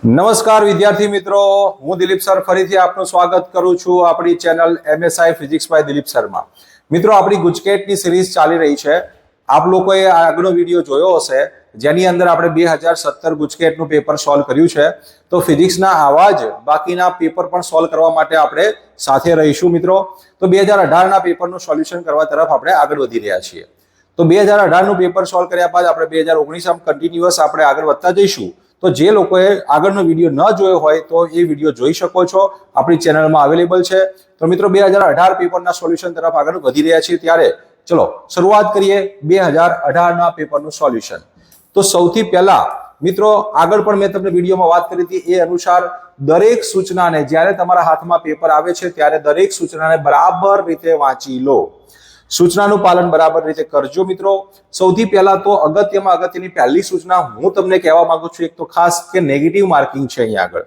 નમસ્કાર વિદ્યાર્થી મિત્રો, હું દિલીપ સર ફરીથી આપનું સ્વાગત કરું છું આપણી channel MSI physics by Dilip સરમાં. મિત્રો, આપણી ગુજકેટની સિરીઝ ચાલી રહી છે. આપ લોકોએ આગળનો વિડીયો જોયો હશે જેની અંદર આપણે 2017 ગુજકેટનું પેપર સોલ્વ કર્યું છે. તો ફિઝિક્સના આવા જ બાકીના પેપર પણ સોલ્વ કરવા માટે આપણે સાથે રહીશું મિત્રો. તો 2018ના પેપરનું સોલ્યુશન કરવા તરફ આપણે આગળ વધી રહ્યા છીએ. તો 2018નું પેપર સોલ્વ કર્યા બાદ આપણે 2019 કન્ટિન્યુઅસ આપણે આગળ વધતા જઈશું. તો જે લોકોએ આગળનો વિડીયો ન જોયો હોય તો એ વિડીયો જોઈ શકો છો, આપણી ચેનલમાં અવેલેબલ છે. તો મિત્રો, 2018 પેપરના સોલ્યુશન તરફ આગળ વધી રહ્યા છીએ. ત્યારે ચલો શરૂઆત કરીએ 2018ના પેપરનું સોલ્યુશન. તો સૌથી પહેલા મિત્રો, આગળ પણ મેં તમને વિડીયોમાં વાત કરી હતી એ અનુસાર દરેક સૂચનાને જ્યારે તમારા હાથમાં પેપર આવે છે ત્યારે દરેક સૂચનાને બરાબર રીતે વાંચી લો, સૂચનાનું પાલન બરાબર રીતે કરજો મિત્રો. સૌથી પહેલા તો અગત્યની પહેલી સૂચના હું તમને કહેવા માંગુ છું, એક તો ખાસ કે નેગેટિવ માર્કિંગ છે. અહીંયા આગળ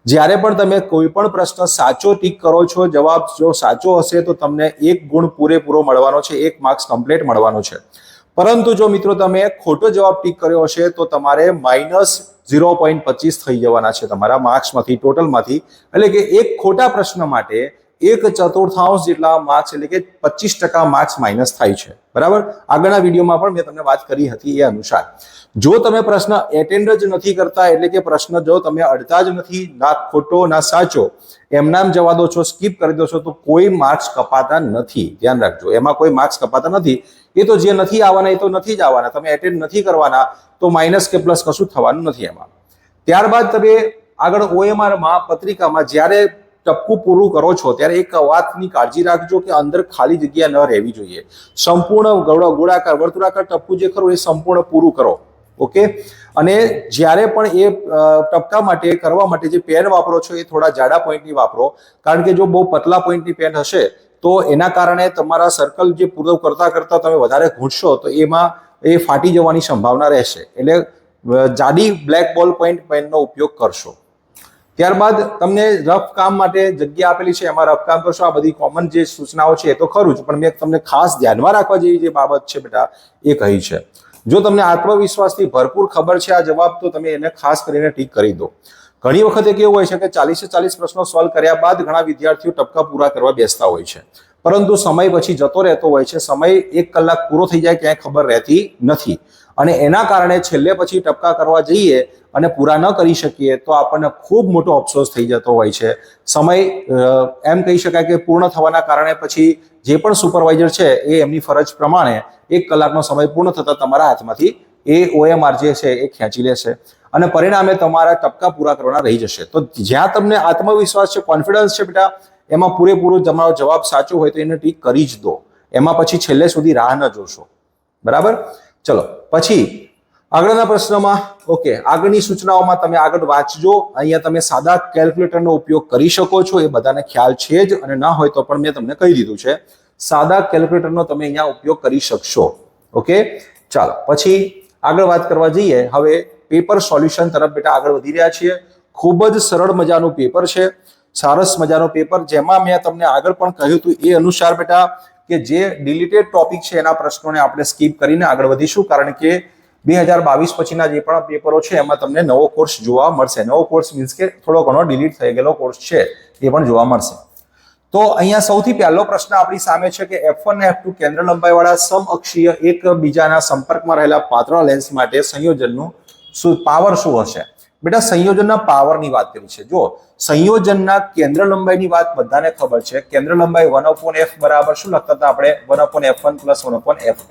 જ્યારે પણ તમે કોઈ પણ પ્રશ્ન સાચો ટીક કરો છો, જવાબ જો સાચો હશે તો તમને 1 ગુણ પૂરેપૂરો મળવાનો છે, 1 માર્ક્સ કમ્પ્લીટ મળવાનો છે. પરંતુ જો મિત્રો તમે ખોટો જવાબ ટીક કર્યો હશે તો તમારે -0.25 થઈ જવાના છે તમારા માર્ક્સમાંથી, ટોટલમાંથી. એટલે કે એક ખોટા પ્રશ્ન માટે 1/4 જેટલા માર્ક્સ એટલે કે 25% માર્ક્સ માઇનસ થાય છે. બરાબર, આગળના વિડીયોમાં પણ મેં તમને વાત કરી હતી એ અનુસાર. જો તમે પ્રશ્ન એટેન્ડ જ નથી કરતા, એટલે કે પ્રશ્ન જો તમે અડતા જ નથી, ના ખોટો ના સાચો, એમનામ જવા દો છો, સ્કીપ કરી દો છો, તો કોઈ માર્ક્સ કપાતા નથી. ધ્યાન રાખજો, એમાં કોઈ માર્ક્સ કપાતા નથી. એ તો જે નથી આવવાના એ તો નથી જ આવવાના. તમે એટેન્ડ નથી કરવાના તો માઇનસ કે પ્લસ કશું થવાનું નથી એમાં. ત્યારબાદ તમે આગળ OMR પત્રિકામાં જ્યારે ટપકું પૂરું કરો છો ત્યારે એક વાતની કાળજી રાખજો કે અંદર ખાલી જગ્યા ન રહેવી જોઈએ. સંપૂર્ણ ગોળાકાર વર્તુળાકાર ટપકું જે ખરું એ સંપૂર્ણ પૂરું કરો. ઓકે, અને જ્યારે પણ એ ટપકા માટે કરવા માટે જે પેન વાપરો છો એ થોડા જાડા પોઈન્ટની વાપરો, કારણ કે જો બહુ પતલા પોઈન્ટની પેન હશે તો એના કારણે તમારા સર્કલ જે પૂરું કરતા તમે વધારે ઘૂંટશો તો એમાં એ ફાટી જવાની સંભાવના રહેશે. એટલે જાડી બ્લેક બોલ પોઈન્ટ પેનનો ઉપયોગ કરશો. ત્યારબાદ તમને રફ કામ માટે જગ્યા આપેલી છે, એમાં રફ કામ કરશો. આ બધી કોમન જે સૂચનાઓ છે એ તો ખરું જ, પણ મેં તમને ખાસ ધ્યાનમાં રાખવા જેવી જે બાબત છે બેટા એ કહી છે. જો તમને આત્મવિશ્વાસથી ભરપૂર ખબર છે આ જવાબ તો તમે એને ખાસ કરીને ટીક કરી દો. ઘણી વખત કેવું હોય છે કે 40 પ્રશ્નો સોલ્વ કર્યા બાદ ઘણા વિદ્યાર્થીઓ ટપકા પૂરા કરવા બેસતા હોય છે, પરંતુ સમય પછી જતો રહેતો હોય છે. સમય 1 કલાક પૂરો થઈ જાય ક્યાંય ખબર રહેતી નથી, અને એના કારણે છેલ્લે પછી ટપકા કરવા જઈએ અને પૂરા ન કરી શકીએ તો આપણને ખૂબ મોટો અફસોસ થઈ જતો હોય છે. સમય એમ કહી શકાય કે પૂર્ણ થવાના કારણે પછી જે પણ સુપરવાઇઝર છે એ એમની ફરજ પ્રમાણે 1 કલાકનો સમય પૂર્ણ થતા તમારા હાથમાંથી એ OMR જે છે એ ખેંચી લેશે અને પરિણામે તમારા ટપકા પૂરા કરવાના રહી જશે. તો જ્યાં તમને આત્મવિશ્વાસ છે, કોન્ફિડન્સ છે બેટા, એમાં પૂરેપૂરો તમારો જવાબ સાચો હોય તો એને ટીક કરી જ દો. એમાં પછી છેલ્લે સુધી રાહ ન જોશો. બરાબર, ચલો પછી આગળના પ્રશ્નમાં. ઓકે, આગળની સૂચનાઓમાં તમે આગળ વાંચજો. અહીંયા તમે સાદા કેલ્ક્યુલેટરનો ઉપયોગ કરી શકો છો, એ બધાને ખ્યાલ છે જ, અને ના હોય તો પણ મેં તમને કહી દીધું છે, સાદા કેલ્ક્યુલેટરનો તમે અહીંયા ઉપયોગ કરી શકશો. ઓકે, ચાલો પછી આગળ વાત કરવા જઈએ. હવે પેપર સોલ્યુશન તરફ બેટા આગળ વધી રહ્યા છીએ. ખૂબ જ સરળ મજાનું પેપર છે, સરસ મજાનું પેપર, જેમાં મેં તમને આગળ પણ કહ્યું હતું એ અનુસાર બેટા કે જે ડિલીટેડ ટોપિક છે એના પ્રશ્નોને આપણે સ્કીપ કરીને આગળ વધીશું, કારણ કે 2022 પછીના જે પણ પેપરો છે એમાં તમને નવો કોર્સ જોવા મળશે. નવો કોર્સ મીન્સ કે થોડો ઘણો ડિલીટ થઈ ગયેલો કોર્સ છે એ પણ જોવા મળશે. તો અહીંયા સૌથી પહેલો પ્રશ્ન આપણી સામે છે કે F1 અને F2 કેન્દ્ર લંબાઈવાળા સમઅક્ષીય એકબીજાના સંપર્કમાં રહેલા પાતળા લેન્સ માટે સંયોજનનું પાવર શું હશે? બેટા, સંયોજનના પાવરની વાત કરી છે. જો સંયોજનના કેન્દ્ર લંબાઈની વાત બધાને ખબર છે. કેન્દ્ર લંબાઈ 1/f બરાબર શું લખતા હતા આપણે? 1/f1 + 1/f2,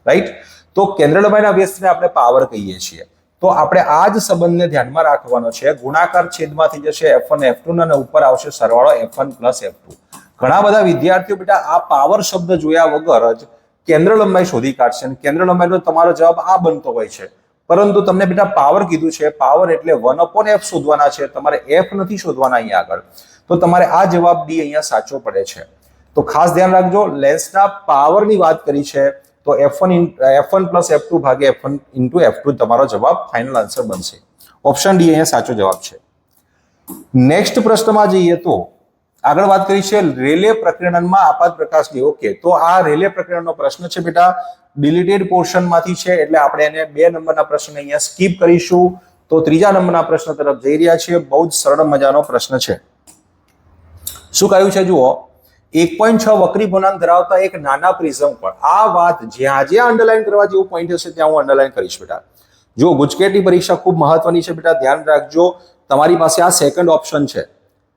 right? તો કેન્દ્ર લંબાઈના વ્યસ્તને આપણે પાવર કહીએ છીએ. તો આપણે આ જ સંબંધને ધ્યાનમાં રાખવાનો છે. ગુણાકાર છેદમાંથી જશે F1 F2 અને ઉપર આવશે સરવાળો F1 + F2. ઘણા બધા વિદ્યાર્થીઓ બેટા આ પાવર શબ્દ જોયા વગર જ કેન્દ્ર લંબાઈ શોધી કાઢશે, અને કેન્દ્ર લંબાઈનો તમારો જવાબ આ બનતો હોય છે. પરંતુ તમને બેટા પાવર કીધું છે, પાવર એટલે 1/f શોધવાના છે, તમારે f નથી શોધવાના અહીંયા આગળ. તો તમારે આ જવાબ D અહીંયા સાચો પડે છે. તો ખાસ ધ્યાન રાખજો, લેન્સના પાવરની વાત કરી છે તો F1 + F2 ભાગે F1 × F2 તમારો જવાબ ફાઇનલ આન્સર બનશે. ઓપ્શન ડી અહીંયા સાચો જવાબ છે. નેક્સ્ટ પ્રશ્નમાં જઈએ તો આગળ વાત કરી છે રેલે પ્રકીર્ણનમાં આપાત પ્રકાશની. ઓકે, તો આ રેલે પ્રકીર્ણનનો પ્રશ્ન છે બેટા, ડિલીટેડ પોર્શનમાંથી છે, એટલે આપણે એને 2 નંબરના પ્રશ્ન અહીંયા સ્કીપ કરીશું. તો ત્રીજા નંબરના પ્રશ્ન તરફ જઈ રહ્યા છીએ. બહુ જ સરળ મજાનો પ્રશ્ન છે. શું કહ્યું છે જુઓ, 1.6 વક્રી ગુણાંક ધરાવતા એક નાના પ્રિઝમ પર, આ વાત જ્યાં જ્યાં અંડરલાઈન કરવા જેવું પોઈન્ટ હશે ત્યાં હું અંડરલાઈન કરીશ બેટા. જો ગુજકેટની પરીક્ષા ખૂબ મહત્વની છે બેટા, ધ્યાન રાખજો. તમારી પાસે આ સેકન્ડ ઓપ્શન છે.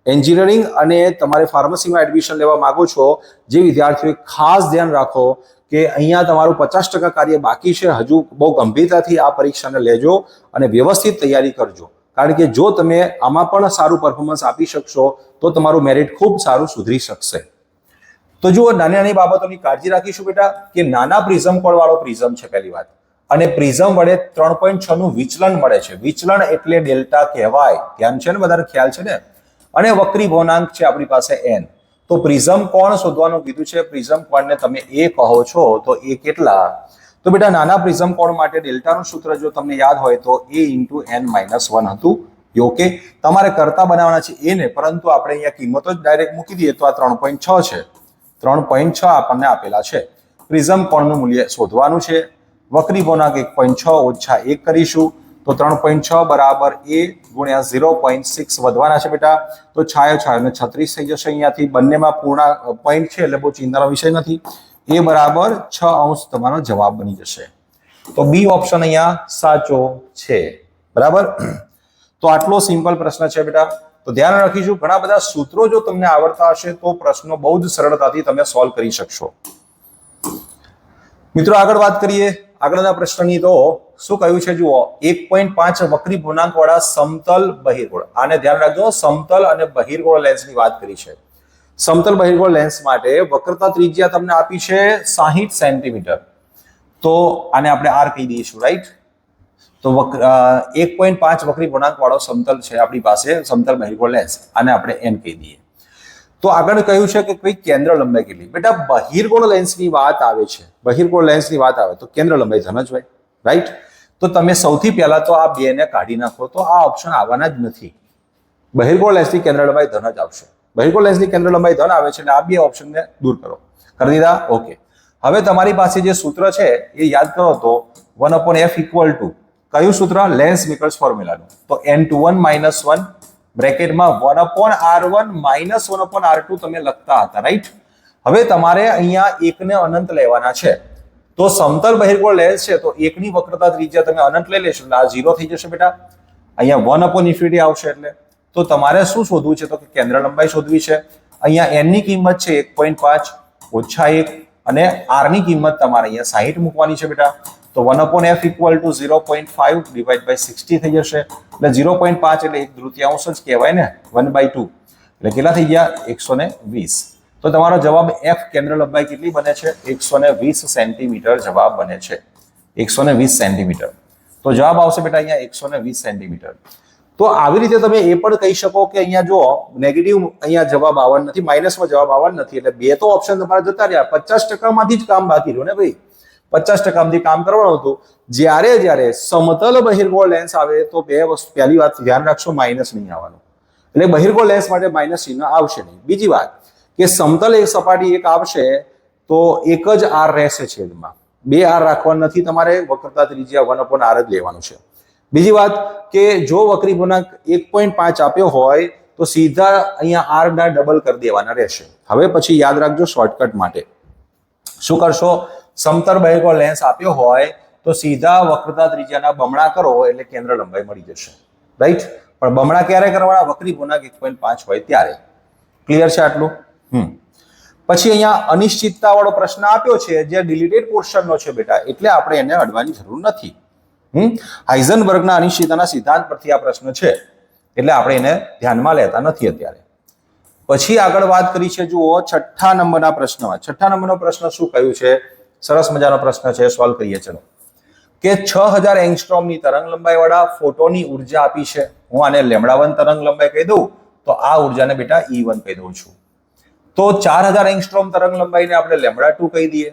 એન્જિનિયરિંગ અને તમારે ફાર્મસીમાં એડમિશન લેવા માંગો છો જે વિદ્યાર્થીઓ, ખાસ ધ્યાન રાખો કે અહીંયા તમારું 50% કાર્ય બાકી છે. હજુ બહુ ગંભીરતાથી આ પરીક્ષાને લેજો અને વ્યવસ્થિત તૈયારી કરજો. કારણ કે જો તમે આમાં પણ સારું પરફોર્મન્સ આપી શકશો તો તમારું મેરિટ ખૂબ સારું સુધરી શકશે. તો જુઓ, નાની નાની બાબતોની કાળજી રાખીશું બેટા કે નાના પ્રિઝમ કોણ વાળો પ્રિઝમ છે પહેલી વાત, અને પ્રિઝમ વડે 3.6 નું વિચલન મળે છે. વિચલન એટલે ડેલ્ટા કહેવાય. ધ્યાન છે ને, બધાને ખ્યાલ છે ને. અને વક્રી ભવનાંક છે આપણી પાસે n. તો પ્રિઝમ કોણ શોધવાનું કીધું છે. પ્રિઝમ કોણને તમે a કહો છો તો a કેટલા? તો બેટા નાના પ્રિઝમ કોણ માટે ડેલ્ટાનું સૂત્ર જો તમને યાદ હોય તો a × n-1 હતું. ઓકે, તમારે કરતા બનાવવાના છે a ને, પરંતુ આપણે અહીંયા કિંમતો જ ડાયરેક્ટ મૂકી દઈએ તો આ 3.6 છે. 3.6 આપણને આપેલા છે. પ્રિઝમ કોણનું મૂલ્ય શોધવાનું છે. વક્રી ભવનાંક 1.6 ઓછા 1 કરીશું તો 3.6 બરાબર a × 0.6 વધવાના છે બેટા. તો છાયો છાયો 36 થઈ જશે. અહીંયાથી બંનેમાં પૂર્ણ પોઈન્ટ છે એટલે બહુ ચિંતાનો વિષય નથી. a બરાબર 6 તમારો જવાબ બની જશે. તો બી ઓપ્શન અહીંયા સાચો છે. બરાબર. તો આટલો સિમ્પલ પ્રશ્ન છે બેટા. તો ધ્યાન રાખીશું, ઘણા બધા સૂત્રો જો તમને આવડતા હશે તો પ્રશ્નો બહુ જ સરળતાથી તમે સોલ્વ કરી શકશો. મિત્રો આગળ વાત કરીએ આગળના પ્રશ્નની. તો શું કહ્યું છે જુઓ, 1.5 વક્રી ભૂર્ણાંક વાળા સમતલ બહિર્ગોળ. આને ધ્યાન રાખજો, સમતલ અને બહિર્ગોળ લેન્સની વાત કરી છે. સમતલ બહિર્ગોળ લેન્સ માટે વક્રતા ત્રિજ્યા તમને આપી છે 60 સેન્ટીમીટર. તો આને આપણે r કહી દઈશું, રાઈટ. તો 1.5 વક્રી ભૂર્ણાંક વાળો સમતલ છે આપણી પાસે, સમતલ બહિર્ગોળ લેન્સ, આને આપણે n કહી દઈએ. તો આગળ કહ્યું છે કે કોઈ કેન્દ્ર લંબાઈ કેટલી. બેટા બહિર્ગોળ લેન્સની વાત આવે છે, બહિર્ગોળ લેન્સની વાત આવે તો કેન્દ્ર લંબાઈ ધન જ હોય, રાઈટ. તો તમે સૌથી પહેલા તો આ બે ને કાઢી નાખો તો આ ઓપ્શન આવવાના જ નથી. બહિર્ગોળ લેન્સની કેન્દ્ર લંબાઈ ધન જ આવશે. બહિર્ગોળ લેન્સની કેન્દ્ર લંબાઈ ધન આવે છે એટલે આ બે ઓપ્શનને દૂર કરો. કરી દીધા? ઓકે. હવે તમારી પાસે જે સૂત્ર છે એ યાદ કરો તો 1/f = કયું સૂત્ર? લેન્સ નિકલ્સ ફોર્મ્યુલાનું. તો n21 - 1 બ્રેકેટમાં 1/r1 - 1/r2 તમે લખતા હતા, રાઈટ. હવે તમારે અહીંયા એકને અનંત લેવાના છે. તો સમતલ બહિર્ગોળ લેન્સ છે તો એકની વક્રતા ત્રિજ્યા તમે અનંત લઈ લેશો એટલે આ 0 થઈ જશે બેટા. અહીંયા 1/∞ આવશે. એટલે તો તમારે શું શોધવું છે? તો કે કેન્દ્ર લંબાઈ શોધવી છે. અહીંયા n ની કિંમત છે 1.5 ઓછા 1 અને r ની કિંમત તમારે અહીંયા 60 મૂકવાની છે બેટા. તો 1/f = 0.5 / 60 થઈ જશે. એટલે 0.5 એટલે 1/3 જ કહેવાય ને, 1/2 એટલે કેટલા થઈ ગયા? 120. તો તમારો જવાબ f કેન્દ્ર લંબાઈ કેટલી બને છે? 120 સેન્ટીમીટર જવાબ બને છે. 120 સેન્ટીમીટર. તો જવાબ આવશે બેટા અહીંયા 120 સેન્ટીમીટર. તો આવી રીતે તમે એ પણ કહી શકો કે અહીંયા જો નેગેટિવ અહીંયા જવાબ આવવાનો નથી, માઇનસમાં જવાબ આવવાનો નથી. એટલે બે તો ઓપ્શન તમારા જતા રહ્યા. 50% માંથી જ કામ બાકી રહ્યું ને ભાઈ. 50% માંથી કામ કરવાનું હતું. જ્યારે સમતલ બહિર્ગોળ લેન્સ આવે તો બે વસ્તુ, પહેલી વાત ધ્યાન રાખશો, માઇનસ નહીં આવવાનું. એટલે બહિર્ગોળ લેન્સ માટે માઇનસ ચિહ્ન આવશે નહીં. બીજી વાત કે સમતલ એક સપાટી એક આવશે તો એક જ r રહેશે છેદમાં. બે r રાખવાના નથી તમારે. વક્રતા ત્રિજ્યા 1/r જ લેવાનું છે. બીજી વાત કે જો વક્રી ભૂર્ણાંક 1.5 આપ્યો હોય તો સીધા અહીંયા r ના ડબલ કરી દેવાના રહેશે. હવે પછી યાદ રાખજો શોર્ટકટ માટે શું કરશો? સમતલ બહિર્ગોળ લેન્સ આપ્યો હોય તો સીધા વક્રતા ત્રિજ્યાના બમણા કરો એટલે કેન્દ્ર લંબાઈ મળી જશે, રાઈટ. પણ બમણા ક્યારે કરવાના? વક્રી ભૂર્ણાંક 1.5 હોય ત્યારે. ક્લિયર છે આટલું? પછી અહીંયા અનિશ્ચિતતા વાળો પ્રશ્ન આપ્યો છે જે ડિલીટેડ પોર્શનનો છે બેટા, એટલે આપણે એને અડવાની જરૂર નથી. હાઇઝનબર્ગના અનિશ્ચિતતાના સિદ્ધાંત પરથી આ પ્રશ્ન છે એટલે આપણે એને ધ્યાનમાં લેતા નથી અત્યારે. પછી આગળ વાત કરી છે જુઓ 6ઠ્ઠા નંબરના પ્રશ્નમાં. 6ઠ્ઠા નંબરનો પ્રશ્ન શું કહ્યું છે? સરસ મજાનો પ્રશ્ન છે, સોલ્વ કરીએ. ચલો, કે 6000 એંગસ્ટ્રોમની તરંગ લંબાઈ વાળા ફોટોની ઉર્જા આપી છે. હું આને λ1 તરંગ લંબાઈ કહી દઉં તો આ ઉર્જાને બેટા E1 કહી દઉં છું. તો 4000 એંગસ્ટ્રોમ તરંગ લંબાઈને આપણે λ2 કહી દઈએ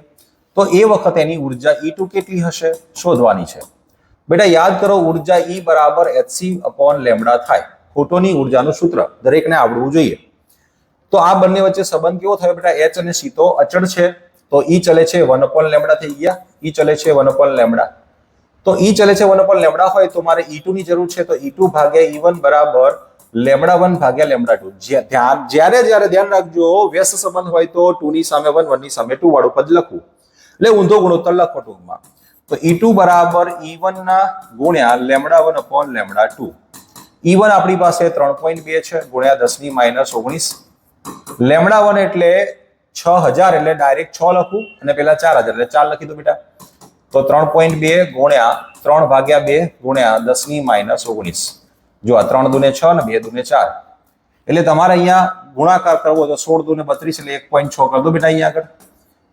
તો એ વખતે એની ઉર્જા E2 કેટલી હશે શોધવાની છે. બેટા યાદ કરો, ઉર્જા E બરાબર hc/λ થાય. ફોટોની ઉર્જાનું સૂત્ર દરેકને આવડવું જોઈએ. તો આ બંને વચ્ચે સંબંધ કેવો થયો બેટા? h અને c તો અચળ છે તો E ચલે છે 1/λ થઈ ગયા. E ચલે છે 1/λ. તો ઈ ચલે છે 1 upon લેમડા હોય તો મારે E2 ની જરૂર છે, તો E2 ભાગ્યા E1 બરાબર લેમડા 1 ભાગ્યા લેમડા 2. જ્યારે ધ્યાન રાખજો વ્યસ્ત સંબંધ હોય તો 2 ની સામે 1, 1 ની સામે 2 વાળું પદ લખવું, એટલે ઊંધો ગુણોત્તર લખો ટૂંકમાં. તો E2 બરાબર E1 ના ગુણ્યા લેમડા 1 upon લેમડા 2. E1 આપણી પાસે 3.2 છે ગુણ્યા 10 ની -19. લેમડા 1 એટલે 6000 એટલે ડાયરેક્ટ 6 લખું અને પેલા 4000 એટલે 4 લખી દો બેટા. તો 3.2 ગુણ્યા 3 ભાગ્યા 2 ગુણ્યા 10 ની -19. જો આ 3 દુને 6 ને 2 દુને 4, એટલે તમારે અહીંયા ગુણાકાર કરવો તો 16 દુને 32 એટલે 1.6 કરી દો બેટા. અહીંયા આગળ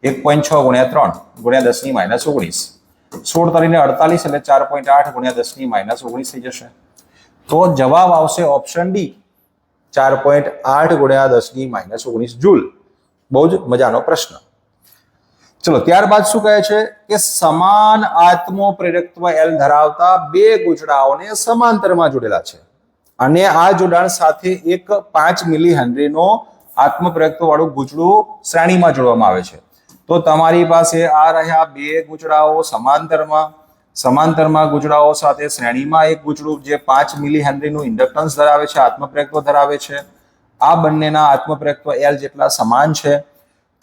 1.6 ગુણ્યા 3 ગુણ્યા 10 ની -19. 16 તરીને 48 એટલે 4.8 ગુણ્યા 10 ની -19 થઈ જશે. તો જવાબ આવશે ઓપ્શન ડી, 4.8 ગુણ્યા 10 ની -19 જૂલ. બહુ જ મજાનો પ્રશ્ન. ચલો ત્યારબાદ શું કહે છે કે સમાન આત્મો પ્રેરકત્વ L ધરાવતા બે ગૂંચળાઓને સમાંતરમાં જોડેલા છે અને આ જોડાણ સાથે એક 5 મિલી હેનરીનો આત્મપ્રેરકત્વ વાળું ગૂંચળું શ્રેણીમાં જોડવામાં આવે છે. તો તમારી પાસે આ રહ્યા બે ગૂંચળાઓ સમાંતરમાં ગૂંચળાઓ સાથે શ્રેણીમાં એક ગૂંચળું જે 5 મિલી હેનરીનું ઇન્ડક્ટન્સ ધરાવે છે, આત્મપ્રેરકત્વ ધરાવે છે. આ બંનેના આત્મપ્રેરકત્વ L જેટલા સમાન છે.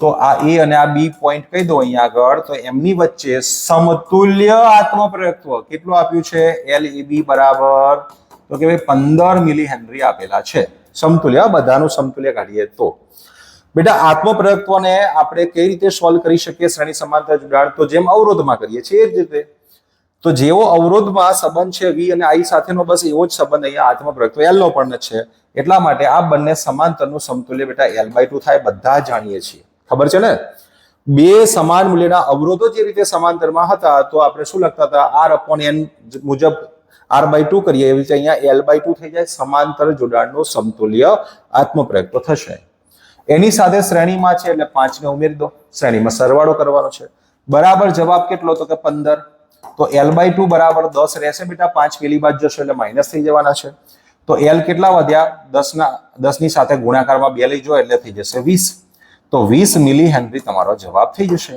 તો આ A અને આ B પોઈન્ટ કહી દો અહીંયા આગળ. તો એમની વચ્ચે સમતુલ્ય આત્મપ્રેરકત્વ કેટલું આપ્યું છે? LAB બરાબર તો કે ભાઈ 15 મિલી હેનરી આપેલા છે. સમતુલ્ય, બધાનું સમતુલ્ય કાઢીએ તો બેટા આત્મપ્રેરકત્વને આપણે કઈ રીતે સોલ્વ કરી શકીએ શ્રેણી સમાંતર જોડાણ? તો જેમ અવરોધમાં કરીએ છીએ એ જ રીતે. તો જેવો અવરોધમાં સંબંધ છે V અને I સાથેનો, બસ એવો જ સંબંધ અહીંયા આત્મપ્રેરકત્વ L નો પણ છે. એટલા માટે આ બંને સમાંતરનું સમતુલ્ય બેટા L/2 થાય. બધા જાણીએ છીએ, ખબર છે ને. બે સમાન મૂલ્યના અવરોધો જે રીતે સમાંતરમાં હતા તો આપણે શું લખતા હતા? R/N મુજબ R/2 કરીએ એવી રીતે અહીંયા L/2 થઈ જાય. સમાંતર જોડાણનું સમતુલ્ય આત્મપ્રેરકત્વ થશે. એની સાથે શ્રેણીમાં છે એટલે 5 ને ઉમેરી દો, શ્રેણીમાં સરવાળો કરવાનો છે. બરાબર જવાબ કેટલો? તો કે 15. તો L/2 બરાબર 10 રહેશે બેટા. 5 પેલી બાજુ જશે એટલે માઇનસ થઈ જવાના છે. તો L કેટલા વધ્યા? 10 ની સાથે ગુણાકારમાં 2 લઈ જો એટલે થઈ જશે 20. તો 20 મિલી હેનરી તમારો જવાબ થઈ જશે.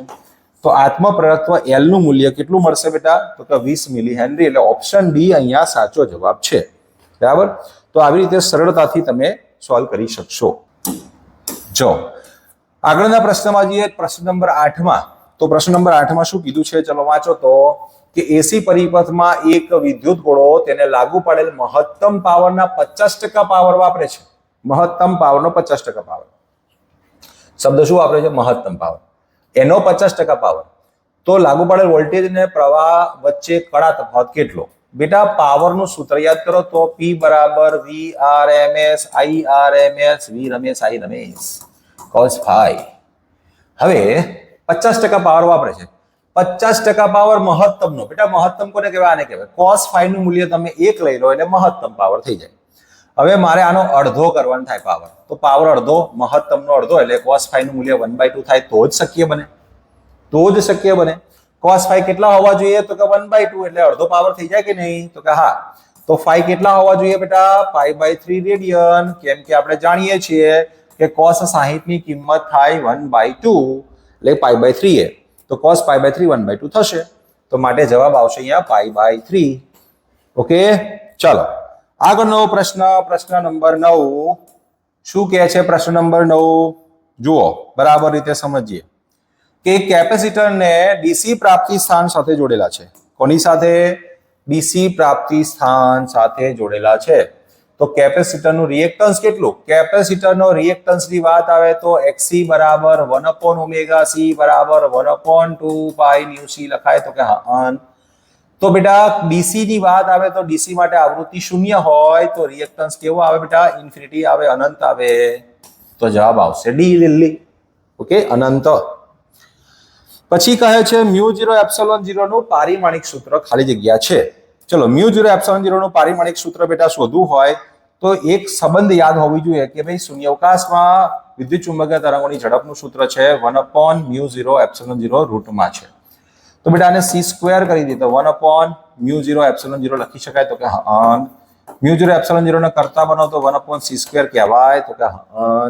તો આત્મપ્રેરકત્વ L નું મૂલ્ય કેટલું મળશે બેટા? તો કે 20 મિલી હેનરી. એટલે ઓપ્શન ડી અહીંયા સાચો જવાબ છે. બરાબર. તો આવી રીતે સરળતાથી તમે સોલ્વ કરી શકશો. જો આગળના પ્રશ્નમાં જઈએ, પ્રશ્ન નંબર 8માં. તો પ્રશ્ન નંબર 8માં શું કીધું છે? ચલો વાંચો તો કે એસી પરિપથમાં એક વિદ્યુત ગોળો તેને લાગુ પડેલ મહત્તમ પાવરના 50% પાવર વાપરે છે. મહત્તમ પાવરનો 50% પાવર. શબ્દ શું વાપરે છે? મહત્તમ પાવર. એનો 50% પાવર. તો લાગુ પડેલ વોલ્ટેજ અને પ્રવાહ વચ્ચે કડા તફાવત કેટલો? બેટા પાવરનું સૂત્ર યાદ કરો તો P બરાબર VRMS IRMS V Ramesh I Ramesh cos phi. હવે 50% પાવર વાપરે છે. 50% પાવર મહત્તમનો. બેટા મહત્તમ કોને કહેવાય? આને કહેવાય. cos phi નું મૂલ્ય તમે 1 લઈ લો એટલે મહત્તમ પાવર થઈ જાય. હવે મારે આનો અડધો કરવાનો થાય પાવર. તો પાવર અડધો, મહત્તમનો અડધો એટલે cos phi નું મૂલ્ય 1/2 થાય તો જ શક્ય બને. cos phi કેટલા હોવા જોઈએ? તો કે 1/2 એટલે અડધો પાવર થઈ જાય કે નહીં? તો કે હા. તો phi કેટલા હોવા જોઈએ બેટા? π/3 રેડિયન. કેમ કે આપણે જાણીએ છીએ કે cos 60 ની કિંમત થાય 1/2 એટલે π/3 તો cos π/3 1/2 થશે. તો માટે જવાબ આવશે અહીંયા π/3. ઓકે, ચાલો આગળનો પ્રશ્ન, પ્રશ્ન નંબર 9 શું કહે છે? પ્રશ્ન નંબર 9 જુઓ, બરાબર રીતે સમજીએ કે કેપેસિટરને ડીસી પ્રાપ્તિ સ્થાન સાથે જોડેલા છે. કોની સાથે? ડીસી પ્રાપ્તિ સ્થાન સાથે જોડેલા છે. તો કેપેસિટરનું રિએક્ટન્સ કેટલું? કેપેસિટરનો રિએક્ટન્સની વાત આવે તો XC બરાબર 1/ωc બરાબર 1/2π/c લખાય તો કે હા. તો બેટા ડીસી ની વાત આવે તો ડીસી માટે આવૃત્તિ 0 હોય તો રિએક્ટન્સ કેવો આવે બેટા? ઇન્ફિનિટી આવે, અનંત આવે. તો જવાબ આવશે ડી દિલ્હી. ઓકે, અનંત. પછી કહે છે μ0ε0 નું પારિમાણિક સૂત્ર ખાલી જગ્યા છે. ચલો μ0ε0 નું પારિમાણિક સૂત્ર બેટા શોધવું હોય તો એક સંબંધ યાદ હોવી જોઈએ કે ભાઈ શૂન્યાવકાશમાં વિદ્યુત ચુંબકીય તરંગોની ઝડપનું સૂત્ર છે 1/μ0ε0 રૂટમાં છે. તો બેટા આને c² કરી દે તો 1/μ0ε0 લખી શકાય તો કે હા. μ0ε0 ને કરતા બનો તો 1/c² કહેવાય તો કે હા.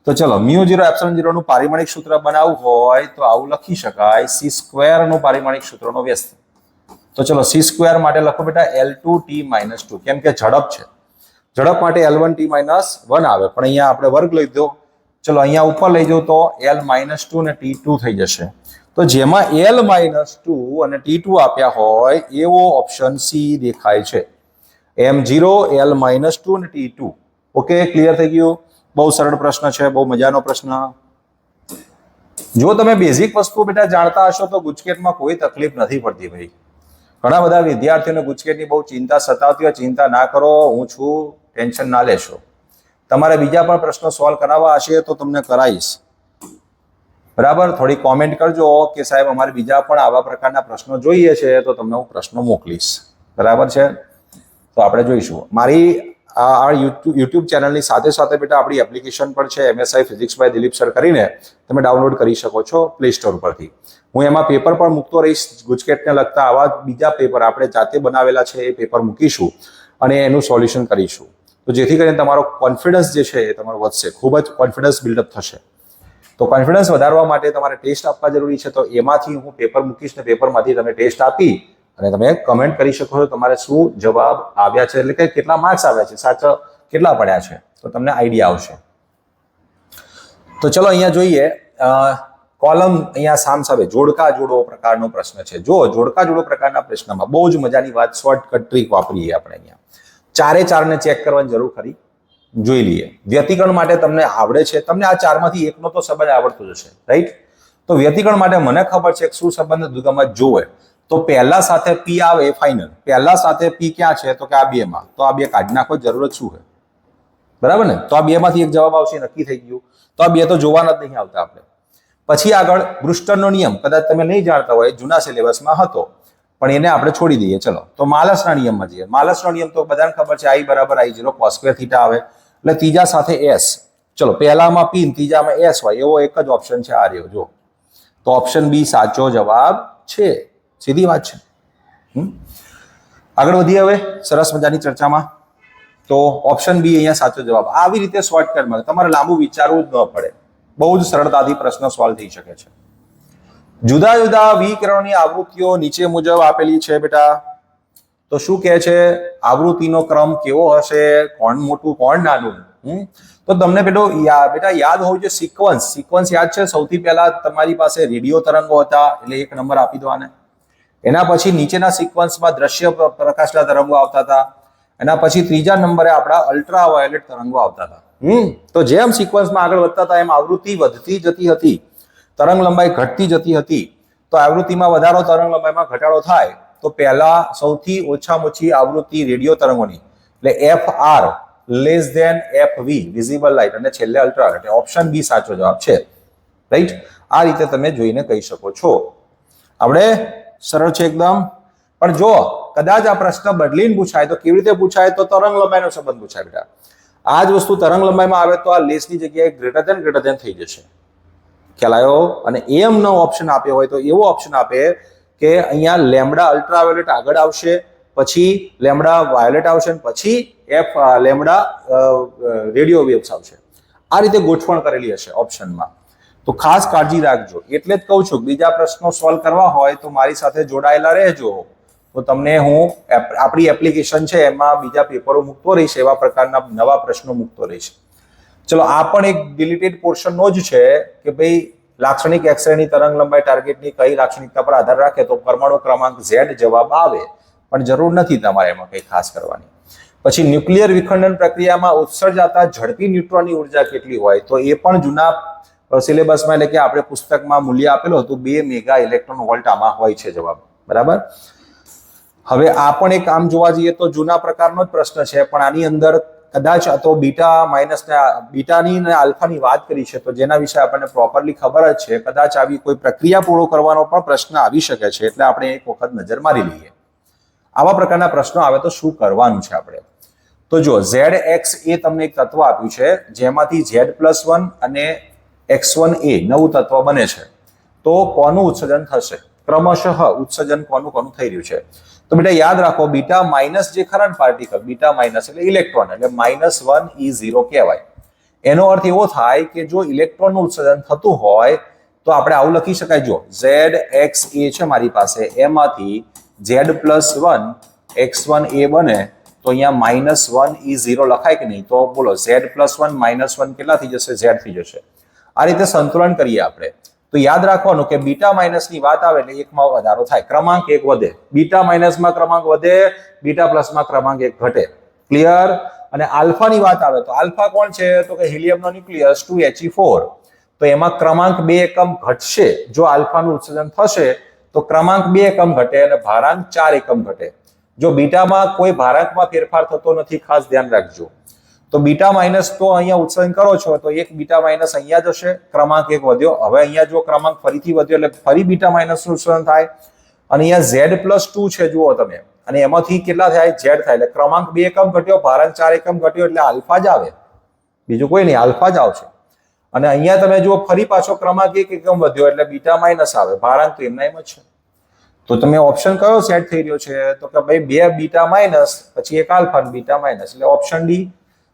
તો ચલો μ0ε0 નું પારિમાણિક સૂત્ર બનાવવું હોય તો આવું લખી શકાય c² નું પારિમાણિક સૂત્રનો વ્યસ્ત. તો ચલો c² માટે લખો બેટા L2t - 2, કેમ કે ઝડપ છે. ઝડપ માટે L1t - 1 આવે, પણ અહીંયા આપણે વર્ગ લઈ દો. ચલો અહીંયા ઉપર લઈ જાઓ તો L - 2 ને T2 થઈ જશે. તો જેમાં L - 2 અને T2 આપ્યા હોય એવો ઓપ્શન C દેખાય છે. M0, L - 2 અને T2. ઓકે, ક્લિયર થઈ ગયું? બહુ સરળ પ્રશ્ન છે, બહુ મજાનો પ્રશ્ન. જો તમે બેઝિક વસ્તુ બેટા જાણતા હશો તો ગુજકેટમાં કોઈ તકલીફ નથી પડતી ભાઈ. ઘણા બધા વિદ્યાર્થીઓને ગુજકેટની બહુ ચિંતા સતાવતી હોય. ચિંતા ના કરો, હું છું, ટેન્શન ના લેશો. તમારે બીજા પણ પ્રશ્નો સોલ્વ કરાવવા હશે તો તમને કરાવીશ. બરાબર, થોડી કોમેન્ટ કરજો કે સાહેબ અમારે બીજા પણ આવા પ્રકારના પ્રશ્નો જોઈએ છે તો તમને હું પ્રશ્નો મોકલીશ. બરાબર છે, તો આપણે જોઈશું. મારી આ યુટ્યુબ ચેનલની સાથે સાથે બેટા આપણી એપ્લિકેશન પણ છે MSI physics by Dilip sir કરીને, તમે ડાઉનલોડ કરી શકો છો પ્લે સ્ટોર પરથી. હું એમાં પેપર પણ મૂકતો રહીશ. ગુજકેટને લગતા આવા બીજા પેપર આપણે જાતે બનાવેલા છે એ પેપર મૂકીશું અને એનું સોલ્યુશન કરીશું. તો જેથી કરીને તમારો કોન્ફિડન્સ જે છે એ તમારો વધશે, ખૂબ જ કોન્ફિડન્સ બિલ્ડઅપ થશે. તો કોન્ફિડન્સ વધારવા માટે તમારે ટેસ્ટ આપવા જરૂરી છે. તો એમાંથી હું પેપર મૂકીશ ને પેપરમાંથી તમે ટેસ્ટ આપી અને તમે કમેન્ટ કરી શકો છો તમારે શું જવાબ આવ્યા છે, એટલે કે કેટલા માર્ક્સ આવ્યા છે, સાચા કેટલા પડ્યા છે, તો તમને આઈડિયા આવશે. તો ચલો અહીંયા જોઈએ કોલમ. અહીંયા સામસામે જોડકા જોડો પ્રકારનો પ્રશ્ન છે. જો જોડકા જોડો પ્રકારના પ્રશ્નમાં બહુ જ મજાની વાત, શોર્ટકટ ટ્રીક વાપરીએ આપણે અહીંયા. 4 એ 4 ને ચેક કરવાની જરૂર ખરી. જોઈ લઈએ. વ્યતિકરણ માટે તમને આવડે છે, તમને આ 4 માંથી એકનો તો સંબંધ આવડતો જ હશે, રાઈટ? તો વ્યતિકરણ માટે મને ખબર છે કે શું સંબંધ દુગમત જોવે તો પહેલા સાથે P આવે ફાઇનલ. પહેલા સાથે P ક્યાં છે તો કે આ બેમાં. તો આ બે કાઢી નાખો, જરૂરત શું છે? બરાબર ને? તો આ બેમાંથી એક જવાબ આવશે, નક્કી થઈ ગયું. તો આ બે તો જોવાના જ નહીં આવતા આપણે. પછી આગળ બ્રુસ્ટરનો નિયમ, કદાચ તમે નહીં જાણતા હોય, જૂના સિલેબસમાં હતો, પણ એને આપણે છોડી દઈએ. ચલો, તો માલસના નિયમમાં જઈએ. માલસનો નિયમ તો બધાને ખબર છે, I = I0 cos² θ આવે, એટલે ત્રીજા સાથે S. ચલો, પહેલામાં P ત્રીજામાં S હોય એવો એક જ ઓપ્શન છે આ રહ્યો. જો તો ઓપ્શન B સાચો જવાબ છે. સીધી વાત છે. આગળ વધીએ હવે સરસ મજાની ચર્ચામાં. તો ઓપ્શન B અહીંયા સાચો જવાબ. આવી રીતે શોર્ટકટમાં તમારે લાંબુ વિચારવું જ ન પડે, બહુ જ સરળતાથી પ્રશ્ન સોલ્વ થઈ શકે છે. જુદા જુદા વિકિરણોની આવૃત્તિઓ નીચે મુજબ આપેલી છે બેટા. તો શું કહે છે? આવૃત્તિનો ક્રમ કેવો હશે, કોણ મોટું કોણ નાનું? તો તમને બેટા યાદ હોવું જોઈએ સિક્વન્સ યાદ છે. સૌથી પહેલા તમારી પાસે રેડિયો તરંગો હતા, એટલે 1 નંબર આપી દો આને. એના પછી નીચેના સિક્વન્સમાં દ્રશ્ય પ્રકાશના તરંગો આવતા હતા. એના પછી ત્રીજા નંબરે આપણા અલ્ટ્રાવાયોલેટ તરંગો આવતા હતા. તો જેમ સિક્વન્સમાં આગળ વધતા હતા એમ આવૃત્તિ વધતી જતી હતી, તરંગ લંબાઈ ઘટતી જતી હતી. તો આવૃત્તિમાં વધારો, તરંગ લંબાઈમાં ઘટાડો થાય તો પહેલા સૌથી ઓછામાં ઓછી આવૃત્તિ રેડિયો તરંગોની એટલે FR < FV વિઝિબલ લાઇટ, અને છેલ્લે અલ્ટ્રાવાયોલેટ. ઓપ્શન B સાચો જવાબ છે, રાઈટ? આ રીતે તમે જોઈને કહી શકો છો. આપણે સરળ છે એકદમ. પણ જો કદાચ આ પ્રશ્ન બદલીને પૂછાય તો કેવી રીતે પૂછાય? તો તરંગ લંબાઈનો સંબંધ પૂછાય બેટા. આ જ વસ્તુ તરંગ લંબાઈમાં આવે તો આ લેસની જગ્યાએ ગ્રેટર ધેન થઈ જશે. ખ્યાલ આવ્યો? અને એમ નો ઓપ્શન આપ્યો હોય તો એવો ઓપ્શન આપે કે અહીંયા લેમ્બડા અલ્ટ્રાવાયોલેટ આગળ આવશે, પછી લેમ્બડા વાયોલેટ આવશે, પછી લેમ્બડા રેડિયો વેવ્સ આવશે. આ રીતે ગોઠવણ કરેલી હશે ઓપ્શનમાં. તો ખાસ કાળજી રાખજો. એટલે જ કહું છું બીજા પ્રશ્નો સોલ્વ કરવા હોય તો મારી સાથે જોડાયેલા રહેજો. તો તમને હું આપણી એપ્લિકેશન છે એમાં બીજા પેપરો મૂકતો રહીશ, એવા પ્રકારના નવા પ્રશ્નો મૂકતો રહીશ. ચલો, આ પણ એક ડિલીટેડ પોર્શનનો જ છે કે ભાઈ લાક્ષણિક એક્સરેની તરંગ લંબાઈ ટાર્ગેટની કઈ લાક્ષણિકતા પર આધાર રાખે તો પરમાણુ ક્રમાંક Z જવાબ આવે, પણ જરૂર નથી તમારે એમાં કંઈ ખાસ કરવાની. પછી ન્યુક્લિયર વિખંડન પ્રક્રિયામાં ઉત્સર્જાતા ઝડપી ન્યુટ્રોનની ઉર્જા કેટલી હોય? તો એ પણ જૂના સિલેબસમાં એટલે કે આપણે પુસ્તકમાં મૂલ્ય આપેલું હતું 2 મેગા ઇલેક્ટ્રોન વોલ્ટ આમાં હોય છે જવાબ. બરાબર. હવે આ પણ એક આમ જોવા જઈએ તો જૂના પ્રકારનો જ પ્રશ્ન છે, પણ આની અંદર કદાચ તો બીટાની અને આલ્ફાની વાત કરી છે, તો જેના વિશે આપણને પ્રોપરલી ખબર જ છે. કદાચ આવી કોઈ પ્રક્રિયા પૂરો કરવાનો પણ પ્રશ્ન આવી શકે છે, એટલે આપણે એક વખત નજર મારી લઈએ. આવા પ્રકારના પ્રશ્નો આવે તો શું કરવાનું છે આપણે? તો જો ZX એ તમને એક તત્વ આપ્યું છે જેમાંથી Z+1 અને X1A નવું તત્વ બને છે. તો કોનું ઉત્સર્જન થશે? ક્રમશઃ ઉત્સર્જન કોનું થઈ રહ્યું છે? તો બેટા યાદ રાખો, બીટા માઇનસ જે ખરા પાર્ટિકલ, બીટા માઇનસ એટલે ઇલેક્ટ્રોન, એટલે -1E0 કહેવાય. એનો અર્થ એવો થાય કે જો ઇલેક્ટ્રોનનું ઉત્સર્જન થતું હોય તો આપણે આવું લખી શકાય. જો ZXA છે મારી પાસે, એમાંથી z+1 x1 a બને તો અહીંયા -1 e0 લખાય કે નહીં? તો બોલો z+1 -1 કેટલા થઈ જશે? z થઈ જશે. આ રીતે સંતુલન કરીએ આપણે. તો યાદ રાખવાનું કે બીટા માઇનસની વાત આવે એટલે એકમાં વધારો થાય, ક્રમાંક એક વધે. બીટા માઇનસમાં ક્રમાંક વધે, બીટા પ્લસમાં ક્રમાંક એક ઘટે. ક્લિયર? અને આલ્ફાની વાત આવે તો આલ્ફા કોણ છે? તો કે હિલિયમનો ન્યુક્લિયસ 2He4. તો એમાં ક્રમાંક 2 એકમ ઘટશે. જો આલ્ફાનું ઉત્સર્જન થશે તો ક્રમાંક 2 એકમ ઘટે અને ભારાંક 4 એકમ ઘટે. જો બીટામાં કોઈ ભારાંકમાં ફેરફાર થતો નથી, ખાસ ધ્યાન રાખજો. તો બીટા માઇનસ તો અહીંયા ઉત્સર્જન કરો છો તો એક બીટા માઇનસ અહીંયા જશે, ક્રમાંક એક વધ્યો. હવે અહીંયા જો ક્રમાંક ફરીથી વધ્યો એટલે ફરી બીટા માઇનસ નું ઉત્સર્જન થાય. અને અહીંયા Z+2 છે, જુઓ તમે, અને એમાંથી કેટલા થાય? Z થાય. એટલે ક્રમાંક 2 એકમ ઘટ્યો, ભારાંક 4 એકમ ઘટ્યો, એટલે આલ્ફા જ આવે, બીજું કોઈ નહીં, આલ્ફા જ આવશે. અને અહીંયા તમે જુઓ ફરી પાછો ક્રમાંક 1 એકમ વધ્યો એટલે બીટા માઇનસ આવે, ભારાંક તો એમના એમ જ છે. તો તમે ઓપ્શન કયો સેટ થઈ રહ્યો છે? તો કે ભાઈ 2 બીટા માઇનસ પછી 1 આલ્ફા બીટા માઇનસ, એટલે ઓપ્શન ડી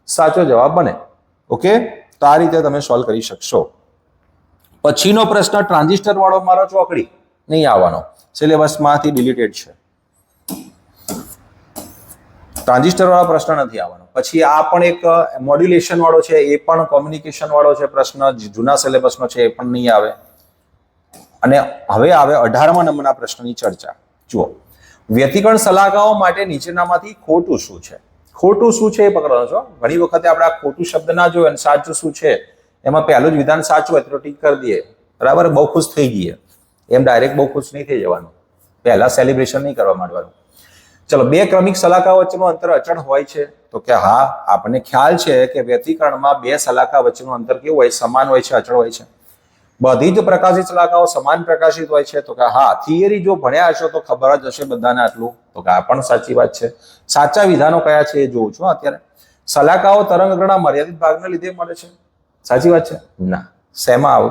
સાચો જવાબ બને. ઓકે, તો આ રીતે તમે સોલ્વ કરી શકશો. પછીનો પ્રશ્ન ટ્રાન્ઝિસ્ટર વાળો મારો ચોકડી નહીં આવવાનો, સિલેબસમાંથી ડિલીટેડ છે. ટ્રાન્ઝિસ્ટર વાળો પ્રશ્ન નથી આવવાનો. પછી આ પણ એક મોડ્યુલેશન વાળો છે, એ પણ કોમ્યુનિકેશન વાળો છે પ્રશ્ન, જૂના સિલેબસનો છે, એ પણ નહીં આવે. અને હવે આવે 18મા નંબરના પ્રશ્નની ચર્ચા. જુઓ, વ્યતિકરણ સલાહકાઓ માટે નીચેનામાંથી ખોટું શું છે? ખોટું શું છે એ પકડવાનો છો. ઘણી વખતે આપણે આ ખોટું શબ્દ ના જોયો અને સાચું શું છે એમાં પહેલું જ વિધાન સાચું હોય તો ટીક કરી દઈએ, બરાબર, બહુ ખુશ થઈ જઈએ. એમ ડાયરેક્ટ બહુ ખુશ નહીં થઈ જવાનું, પહેલા સેલિબ્રેશન નહીં કરવા માંડવાનું. ચલો, 2 ક્રમિક સલાહકા વચ્ચેનું અંતર અચળ હોય છે? તો કે હા, આપણને ખ્યાલ છે કે વ્યતિકરણમાં 2 સલાહકા વચ્ચેનું અંતર કેવું હોય? સમાન હોય છે, અચળ હોય છે. બધી જ પ્રકાશિત સલાહકાઓ સમાન પ્રકાશિત હોય છે? તો કે હા. થિયરી જો ભણ્યા હશો તો ખબર જ હશે બધાને આટલું. તો કે આ પણ સાચી વાત છે. સાચા વિધાનો કયા છે એ જોઉં છું અત્યારે. સલાહકાઓ તરંગના મર્યાદિત ભાગને લીધે મળે છે? સાચી વાત છે? ના. શેમાં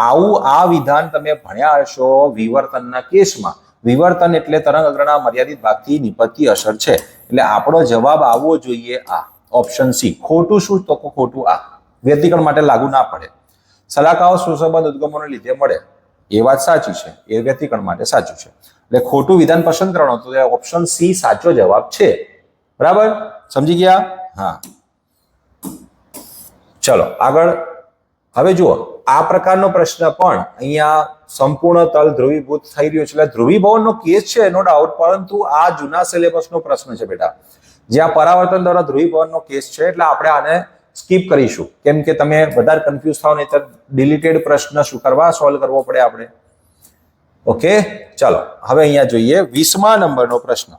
આવું આ વિધાન તમે ભણ્યા હશો વિવર્તનના કેસમાં. વિવર્તન એટલે તરંગ અગ્રના મર્યાદિત ભાગથી નિપજતી અસર છે. એટલે આપણો જવાબ આવવો જોઈએ આ, ઓપ્શન સી. ખોટું શું? તો ખોટું આ, વ્યતિકરણ માટે લાગુ ના પડે. સલાહકાઓ સુસંબંધ ઉદ્ગમોને લીધે મળે, એ વાત સાચી છે, એ વ્યતિકરણ માટે સાચું છે. એટલે ખોટું વિધાન પસંદ કરવાનું, તો ઓપ્શન સી સાચો જવાબ છે. બરાબર, સમજી ગયા? હા, ચલો આગળ. હવે જુઓ, આ પ્રકારનો પ્રશ્ન પણ અહીંયા સંપૂર્ણ તલ ધ્રુવીભૂત થઈ રહ્યો છે. એટલે ધ્રુવીભવનનો કેસ છે, નો ડાઉટ, પરંતુ આ જૂના સિલેબસનો પ્રશ્ન છે બેટા, જ્યાં પરાવર્તન દ્વારા ધ્રુવીભવનનો કેસ છે. એટલે આપણે આને સ્કીપ કરીશું, કેમ કે તમે વધારે કન્ફ્યુઝ થાવ, નહીં તો ડિલીટેડ પ્રશ્ન શું કરવા સોલ્વ કરવો પડે આપણે. ઓકે, ચાલો હવે અહીંયા જોઈએ 20મા નંબરનો પ્રશ્ન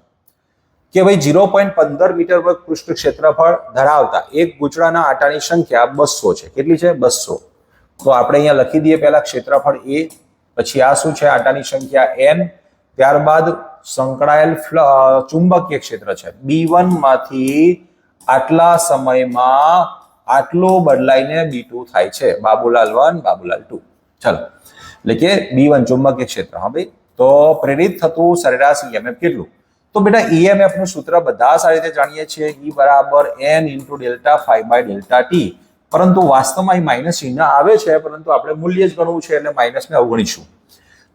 કે ભાઈ 0.15 મીટર વર્ગ પૃષ્ઠ ક્ષેત્રફળ ધરાવતા એક ગૂંચળાના આટાની સંખ્યા 200 છે. કેટલી છે? 200. તો આપણે અહીંયા લખી દઈએ પહેલા ક્ષેત્રફળ a, પછી આ શું છે? આટાની સંખ્યા n, ત્યારબાદ સંકળાયેલ ચુંબકીય ક્ષેત્ર છે B1 માંથી આટલા સમયમાં આટલું બદલાઈને B2 થાય છે. બાબુલાલ 1, બાબુલાલ 2. ચલો, એટલે કે B1 ચુંબકીય ક્ષેત્ર. હા ભાઈ, તો પ્રેરિત થતું સરેરાશ EMF કેટલું? તો બેટા EMF નું સૂત્ર બધા સારી રીતે જાણીએ છીએ, E બરાબર n × Δ∅/Δt. પરંતુ વાસ્તવમાં અહીં માઇનસ ચિહ્ન આવે છે, પરંતુ આપણે મૂલ્ય જ ગણવું છે એટલે માઇનસને અવગણીશું.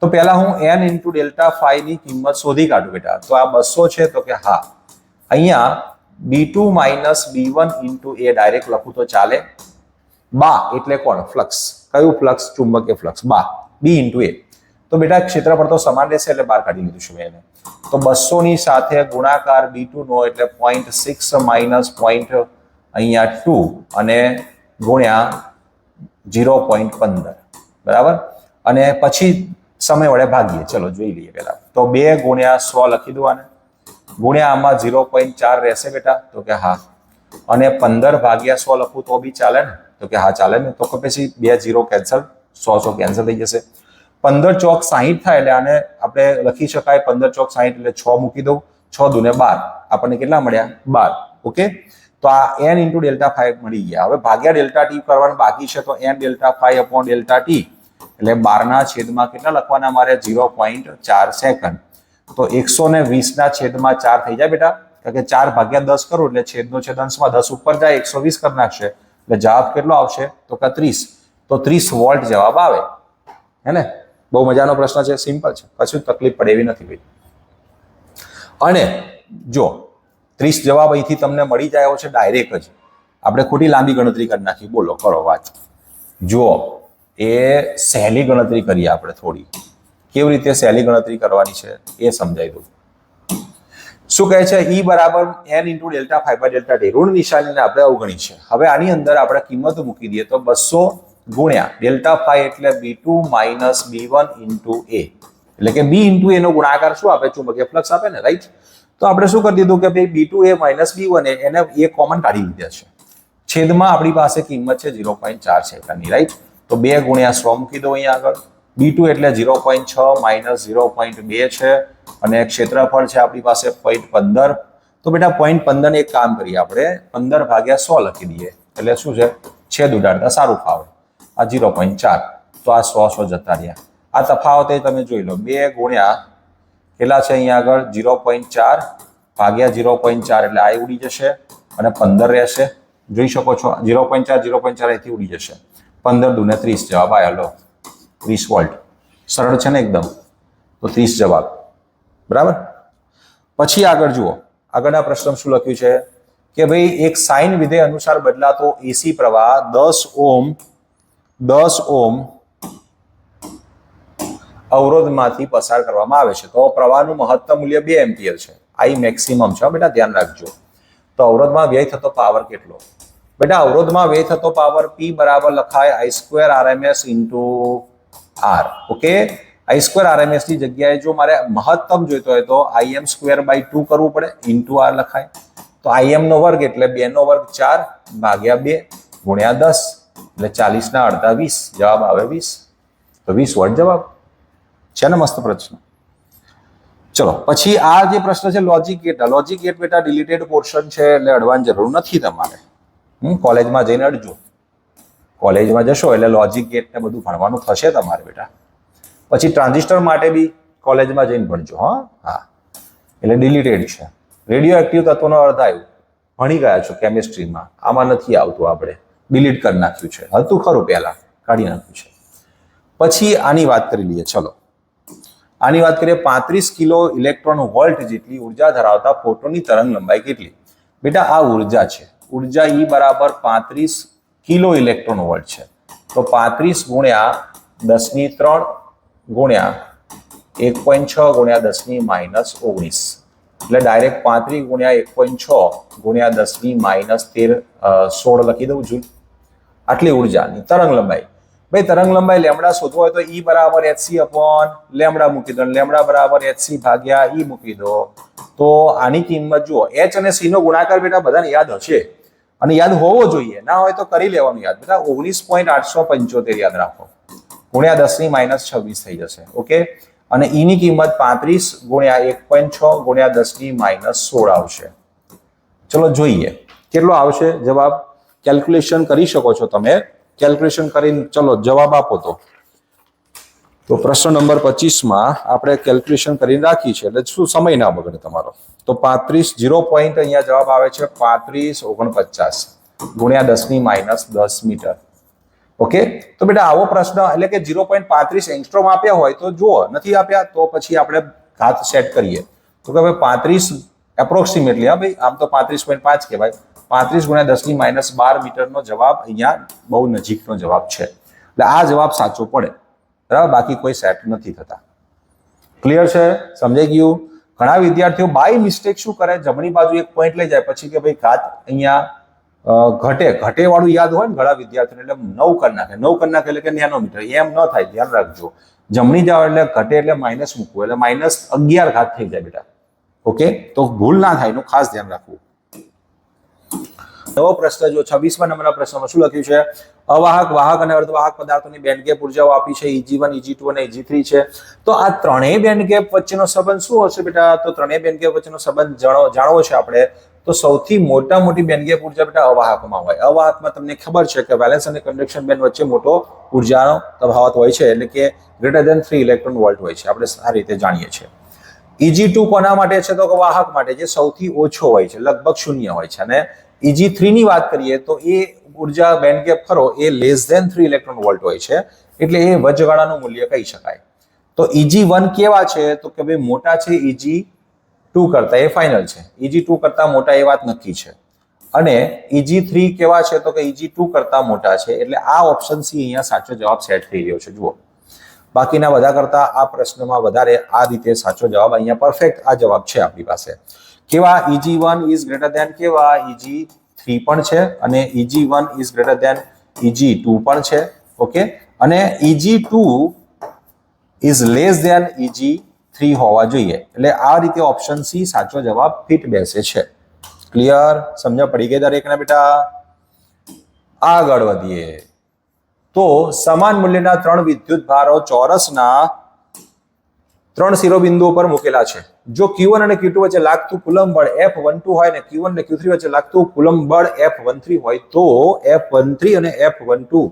તો પહેલા હું n × Δ∅ ની કિંમત શોધી કાઢું બેટા. તો આ 200 છે, તો કે હા. અહીંયા B2 - B1 × A ડાયરેક્ટ લખું તો ચાલે. બા એટલે કોણ? ફ્લક્સ. કયું ફ્લક્સ? ચુંબકીય ફ્લક્સ. બા, B × A. તો બેટા ક્ષેત્રફળ તો સમાન રહેશે એટલે બહાર કાઢી લીધું છે મેં એને. તો 200 ની સાથે ગુણાકાર B2 નો એટલે 0.6 - અહીંયા 2 અને ગુણ્યા 0.15, બરાબર. અને પછી સમય વડે ભાગીએ. ચલો જોઈ લઈએ પહેલા. તો 2 × 100 લખી દો આને, ગુણ્યા આમાં 0.4 રહેશે બેટા. તો કે હા. અને 15 ભાગ્યા 100 લખું તો બી ચાલે ને? તો કે હા ચાલે ને. તો પછી 2 0 કેન્સલ, 100 કેન્સલ થઈ જશે. 15 ચોક 60 થાય એટલે આને આપણે લખી શકાય 15 ચોક 60 એટલે 6 મૂકી દઉં, 6 દુને 12. આપણને કેટલા મળ્યા? 12. ઓકે, તો આ n × Δ∅ મળી ગયા. હવે ભાગ્યા Δt કરવાનું બાકી છે, તો n Δ∅/Δt એટલે 12 છેદમાં કેટલા લખવાના મારે? 0.4 સેકન્ડ. તો 120 ના છેદમાં 4 થઈ જાય બેટા, કારણ કે 4 ભાગ્યા 10 કરું એટલે છેદનો છેદ અંશમાં 10 ઉપર જાય, 120 કરી નાખશે એટલે જવાબ કેટલો આવશે? તો કે 30. તો 30 વોલ્ટ જવાબ આવે. હે ને? બહુ મજાનો પ્રશ્ન છે, સિમ્પલ છે, કશું તકલીફ પડે એવી નથી ભાઈ. અને જો 30 જવાબ અહીંથી તમને મળી જાય એવો છે ડાયરેક્ટ જ. આપણે ખોટી લાંબી ગણતરી કરી નાખી. બોલો કરો વાત. જુઓ, એ સહેલી ગણતરી કરીએ આપણે થોડી. કેવી રીતે સહેલી ગણતરી કરવાની છે એ સમજાવી દઉં. શું કહે છે? E બરાબર n into delta phi by delta T. ઋણ નિશાનીને આપણે અવગણી છે. હવે આની અંદર આપણે કિંમત મૂકી દઈએ તો 200 ગુણ્યા ડેલ્ટા ફાઈ એટલે B2 minus B1 into A. એટલે કે B ઇન્ટુ A નો ગુણાકાર શું આપે? ચુંબકીય ફ્લક્સ આપે ને, રાઈટ? તો આપણે શું કરી દીધું કે ભાઈ B2A માઇનસ B1 એને એ કોમન કાઢી લીધા છે. છેદમાં આપણી પાસે કિંમત છે 0.4 સેકન્ડની, રાઈટ? તો 2 ગુણ્યા 100 મૂકી દો અહીંયા આગળ. B2 એટલે 0.6 માઇનસ 0.2 છે અને ક્ષેત્રફળ છે આપણી પાસે 0.15. તો બેટા 0.15 ને એક કામ કરીએ આપણે 15 ભાગ્યા 100 લખી દઈએ. એટલે શું છે? છેદ ઉડાડતા સારું ફાવે. આ 0.4 તો આ 100 જતા રહ્યા. આ તફાવત એ તમે જોઈ લો. 2 ગુણ્યા કેટલા છે અહીંયા આગળ? 0.4 ભાગ્યા 0.4 એટલે આ ઉડી જશે અને 15 રહેશે. જોઈ શકો છો 0.4 અહીંથી ઉડી જશે. 15 દુને 30 જવાબ આવ્યા. લો 30 વોલ્ટ. સરળ છે ને એકદમ? તો 30 જવાબ. બરાબર. પછી આગળ જુઓ, આગળના પ્રશ્ન શું લખ્યું છે કે ભાઈ એક સાઇન વિધેય અનુસાર બદલાતો એસી પ્રવાહ 10 ઓહ્મ અવરોધમાંથી પસાર કરવામાં આવે છે. તો પ્રવાહનું મહત્તમ મૂલ્ય 2 એમ્પિયર છે. આઈ મેક્સિમમ છે બેટા, ધ્યાન રાખજો. તો અવરોધમાં વ્યય થતો પાવર કેટલો? બેટા અવરોધમાં વ્યય થતો પાવર P બરાબર લખાય I² RMS into R. Okay, I² RMS ની જગ્યાએ જો મારે મહત્તમ જોઈતો હોય તો Im²/2 કરવું પડે, ઇન્ટુ R લખાય. તો Im નો વર્ગ એટલે 2 નો વર્ગ 4 ભાગ્યા 2 ગુણ્યા 10 એટલે 40 ના અડધા 20. જવાબ આવે 20. તો 20 વોલ્ટ જવાબ છે ને? મસ્ત પ્રશ્ન. ચલો પછી આ જે પ્રશ્ન છે લોજિક ગેટ. લોજિક ગેટ બેટા ડિલીટેડ પોર્શન છે એટલે અડવાની જરૂર નથી તમારે. કોલેજમાં જઈને અડજો. કોલેજમાં જશો એટલે લોજિક ગેટ ને બધું ભણવાનું થશે તમારે બેટા. પછી ટ્રાન્ઝિસ્ટર માટે બી કોલેજમાં જઈને ભણજો. હા, એટલે ડિલીટેડ છે. રેડિયો એક્ટિવ તત્વોનો અર્થ આવ્યું, ભણી ગયા છો કેમિસ્ટ્રીમાં. આમાં નથી આવતું, આપણે ડિલીટ કરી નાખ્યું છે. હતું ખરું, પહેલા કાઢી નાખ્યું છે. પછી આની વાત કરી લઈએ. ચલો આની વાત કરીએ. 35 કિલો ઇલેક્ટ્રોન વોલ્ટ જેટલી ઉર્જા ધરાવતા ફોટોનની તરંગ લંબાઈ કેટલી? બેટા આ ઉર્જા છે. ઉર્જા E બરાબર 35 કિલો ઇલેક્ટ્રોન વોલ્ટ છે. તો 35 ગુણ્યા 10⁻³ ગુણ્યા 1.6 ગુણ્યા 10⁻−19 એટલે ડાયરેક્ટ 35 ગુણ્યા 1.6 ગુણ્યા 10⁻13 16 લખી દઉં છું. આટલી ઉર્જાની તરંગ લંબાઈ. ભાઈ તરંગ લંબાઈ લેમડા શોધવો હોય તો E બરાબર hc અપોન લેમડા મૂકી દો. લેમડા બરાબર hc ભાગ્યા E મૂકી દો. તો આની કિંમત જુઓ, h અને c નો ગુણાકાર બેટા બધાને યાદ હશે અને યાદ હોવો જોઈએ. ના હોય તો કરી લેવાનું યાદ બેટા. 19.875 યાદ રાખો ગુણ્યા 10⁻26 થઈ જશે. ઓકે, અને E ની કિંમત 35 ગુણ્યા 1.6 ગુણ્યા 10⁻16 આવશે. ચલો જોઈએ કેટલો આવશે જવાબ. કેલ્ક્યુલેશન કરી શકો છો તમે. કેલ્ક્યુલેશન કરીને ચલો જવાબ આપો. તો પ્રશ્ન નંબર 25માં આપણે કેલ્ક્યુલેશન કરીને રાખી છે એટલે શું સમય ના બગડે તમારો. તો 35 0 પોઈન્ટ અહીંયા જવાબ આવે છે 3549 ગુણ્યા 10⁻10 મીટર. ઓકે, તો બેટા આવો પ્રશ્ન એટલે કે 0.35 એંગસ્ટ્રોમ આપ્યા હોય તો જુઓ, નથી આપ્યા તો પછી આપણે ઘાત સેટ કરીએ. તો કે ભાઈ 35 એપ્રોક્સિમેટલી, હા ભાઈ, આમ તો 35.5 કહેવાય. 35 ગુણ્યા 10⁻12 મીટરનો જવાબ અહીંયા બહુ નજીકનો જવાબ છે. એટલે આ જવાબ સાચો પડે. બરાબર, બાકી કોઈ સેટ નથી થતા. ક્લિયર છે? સમજાઈ ગયું? ઘણા વિદ્યાર્થીઓ બાય મિસ્ટેક શું કરે, જમણી બાજુ એક પોઈન્ટ લઈ જાય પછી કે ભાઈ ઘાત અહીંયા ઘટે વાળું યાદ હોય ને ઘણા વિદ્યાર્થીઓને એટલે 9 કરી નાખે. 9 કરી નાખે એટલે કે નેનોમીટર. એમ ન થાય, ધ્યાન રાખજો. જમણી જાવ એટલે ઘટે એટલે માઇનસ મૂકવું એટલે -11 ઘાત થઈ જાય બેટા. ઓકે, તો ભૂલ ના થાય એનું ખાસ ધ્યાન રાખવું. નવો પ્રશ્ન જો 26મા નંબરના પ્રશ્નમાં શું લખ્યું છે? અવાહક, વાહક અને અર્ધવાહક પદાર્થોની બેન્ડ ગેપ ઉર્જાઓ આપી છે. Eg1, Eg2 અને Eg3 છે. તો આ ત્રણેય બેન્ડ ગેપ વચ્ચેનો સંબંધ શું હશે બેટા? તો ત્રણેય બેન્ડ ગેપ વચ્ચેનો સંબંધ જાણવો છે આપણે. તો સૌથી મોટી બેન્ડ ગેપ ઉર્જા બેટા અવાહકમાં હોય. અવાહકમાં તમને ખબર છે કે વેલેન્સ અને કન્ડક્શન બેન્ડ વચ્ચે મોટો ઉર્જાનો તફાવત હોય છે એટલે કે >3 ઇલેક્ટ્રોન વોલ્ટ હોય છે. આપણે આ રીતે જાણીએ છીએ. Eg2 કોના માટે છે? તો વાહક માટે, જે સૌથી ઓછો હોય છે, લગભગ 0 હોય છે. અને Eg3 ની વાત કરીએ તો એ ઉર્જા બેન્ડ ગેપ ખરો એ <3 ઇલેક્ટ્રોન વોલ્ટ હોય છે એટલે એ વચગાળાનું મૂલ્ય કહી શકાય. તો Eg1 કેવા છે? તો કે ભાઈ મોટા છે Eg2 2 કરતા એ ફાઇનલ છે, EG2 કરતા મોટા એ વાત નક્કી છે, અને EG3 કેવા છે તો કે EG2 કરતા મોટા છે, એટલે આ ઓપ્શન સી અહીંયા સાચો જવાબ સેટ થઈ રહ્યો છે. જુઓ, બાકીના બધા કરતા આ પ્રશ્નમાં વધારે આ રીતે સાચો જવાબ અહીંયા પરફેક્ટ આ જવાબ છે આપણી પાસે. કેવા EG1 ઇઝ ગ્રેટર ધેન કેવા EG3 પણ છે, અને EG1 is greater than EG2 પણ છે. ઓકે, અને EG2 is less than EG3 હોવા જોઈએ, એટલે આ રીતે ઓપ્શન સી સાચો જવાબ ફિટ બેસે છે. ક્લિયર? સમજ પડી ગઈ દરેકને બેટા? આગળ વધીએ તો સમાન મૂલ્યના 3 વિદ્યુત ભારો ચોરસના 3 શિરોબિંદુઓ પર મૂકેલા છે. જો Q1 અને Q2 વચ્ચે લાગતું કુલંબ બળ F12 હોય અને Q1 અને Q3 વચ્ચે લાગતું કુલંબ બળ F13 હોય તો F13 અને F12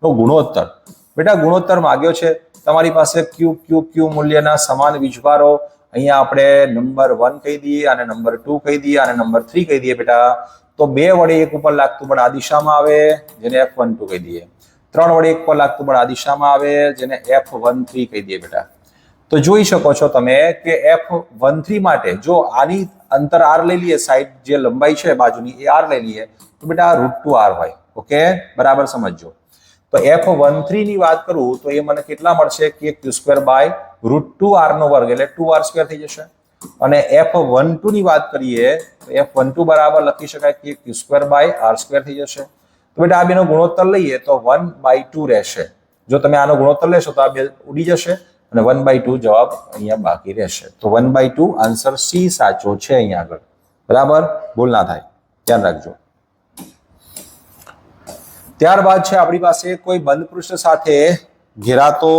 નો ગુણોત્તર. બેટા ગુણોત્તર માંગ્યો છે તમારી પાસે. Q મૂલ્યના સમાન વીજભારો, અહીંયા આપણે નંબર 1 કહી દઈએ, અને નંબર 2 કહી દઈએ, અને નંબર 3 કહી દઈએ બેટા. તો 2 વડે 1 ઉપર લાગતું બળ આ દિશામાં આવે, જેને F12 કહી દઈએ. 3 વડે 1 પર લાગતું બળ આ દિશામાં આવે, જેને F13 કહી દઈએ બેટા. તો જોઈ શકો છો તમે કે F13 માટે જો આની અંતર R લઈ લઈએ, સાઈડ જે લંબાઈ છે બાજુની એ R લઈ લઈએ, તો બેટા √2R હોય. ઓકે, બરાબર સમજજો. તો F13 ની વાત કરું તો એ મને કેટલા મળશે કે Q² બાય √2R નો વર્ગ, એટલે 2R² થઈ જશે. અને F12 ની વાત કરીએ તો F12 બરાબર લખી શકાય કે Q² બાય R² થઈ જશે. તો બેટા આ બેનો ગુણોત્તર લઈએ તો 1/2 રહેશે. જો તમે આનો ગુણોત્તર લેશો તો આ બે ઉડી જશે, અને 1/2 જવાબ અહીંયા બાકી રહેશે. તો 1/2 આન્સર સી સાચો છે અહીંયા આગળ. બરાબર, ભૂલ ના થાય, ધ્યાન રાખજો. ત્યારબાદ છે આપણી પાસે કોઈ બંધ પૃષ્ઠ સાથે ઘેરાતો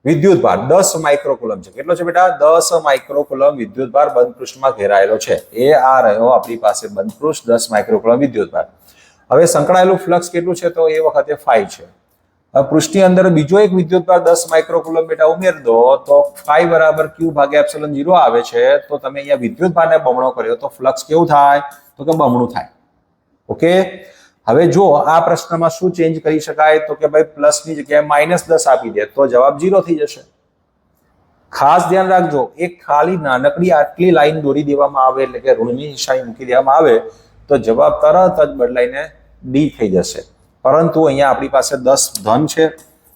વિદ્યુત ભાર 10 માઇક્રોકુલમ છે. કેટલો છે બેટા? 10 માઇક્રોકુલમ વિદ્યુત ભાર બંધ પૃષ્ઠમાં ઘેરાયેલો છે. એ આ રહ્યો આપણી પાસે બંધ પૃષ્ઠ, 10 માઇક્રોકુલમ વિદ્યુત ભાર. હવે સંકળાયેલું ફ્લક્સ કેટલું છે તો એ વખતે 5 છે. હવે પૃષ્ઠની અંદર બીજો એક વિદ્યુત ભાર 10 માઇક્રોકુલમ બેટા ઉમેર દો તો 5 બરાબર Q ભાગ્યા એપ્સિલોન 0 આવે છે. તો તમે અહીંયા વિદ્યુત ભારને બમણો કર્યો તો ફ્લક્સ કેવું થાય તો કે બમણું થાય. ઓકે, હવે જો આ પ્રશ્નમાં શું ચેન્જ કરી શકાય તો કે ભાઈ પ્લસ ની જગ્યાએ -10 આપી દે તો જવાબ 0 થઈ જશે. ખાસ ધ્યાન રાખજો, એક ખાલી નાનકડી આટલી લાઈન દોરી દેવામાં આવે, એટલે કે ઋણની નિશાની મૂકી દેવામાં આવે તો જવાબ તરત જ બદલાઈને ડી થઈ જશે. પરંતુ અહીંયા આપણી પાસે 10 ધન છે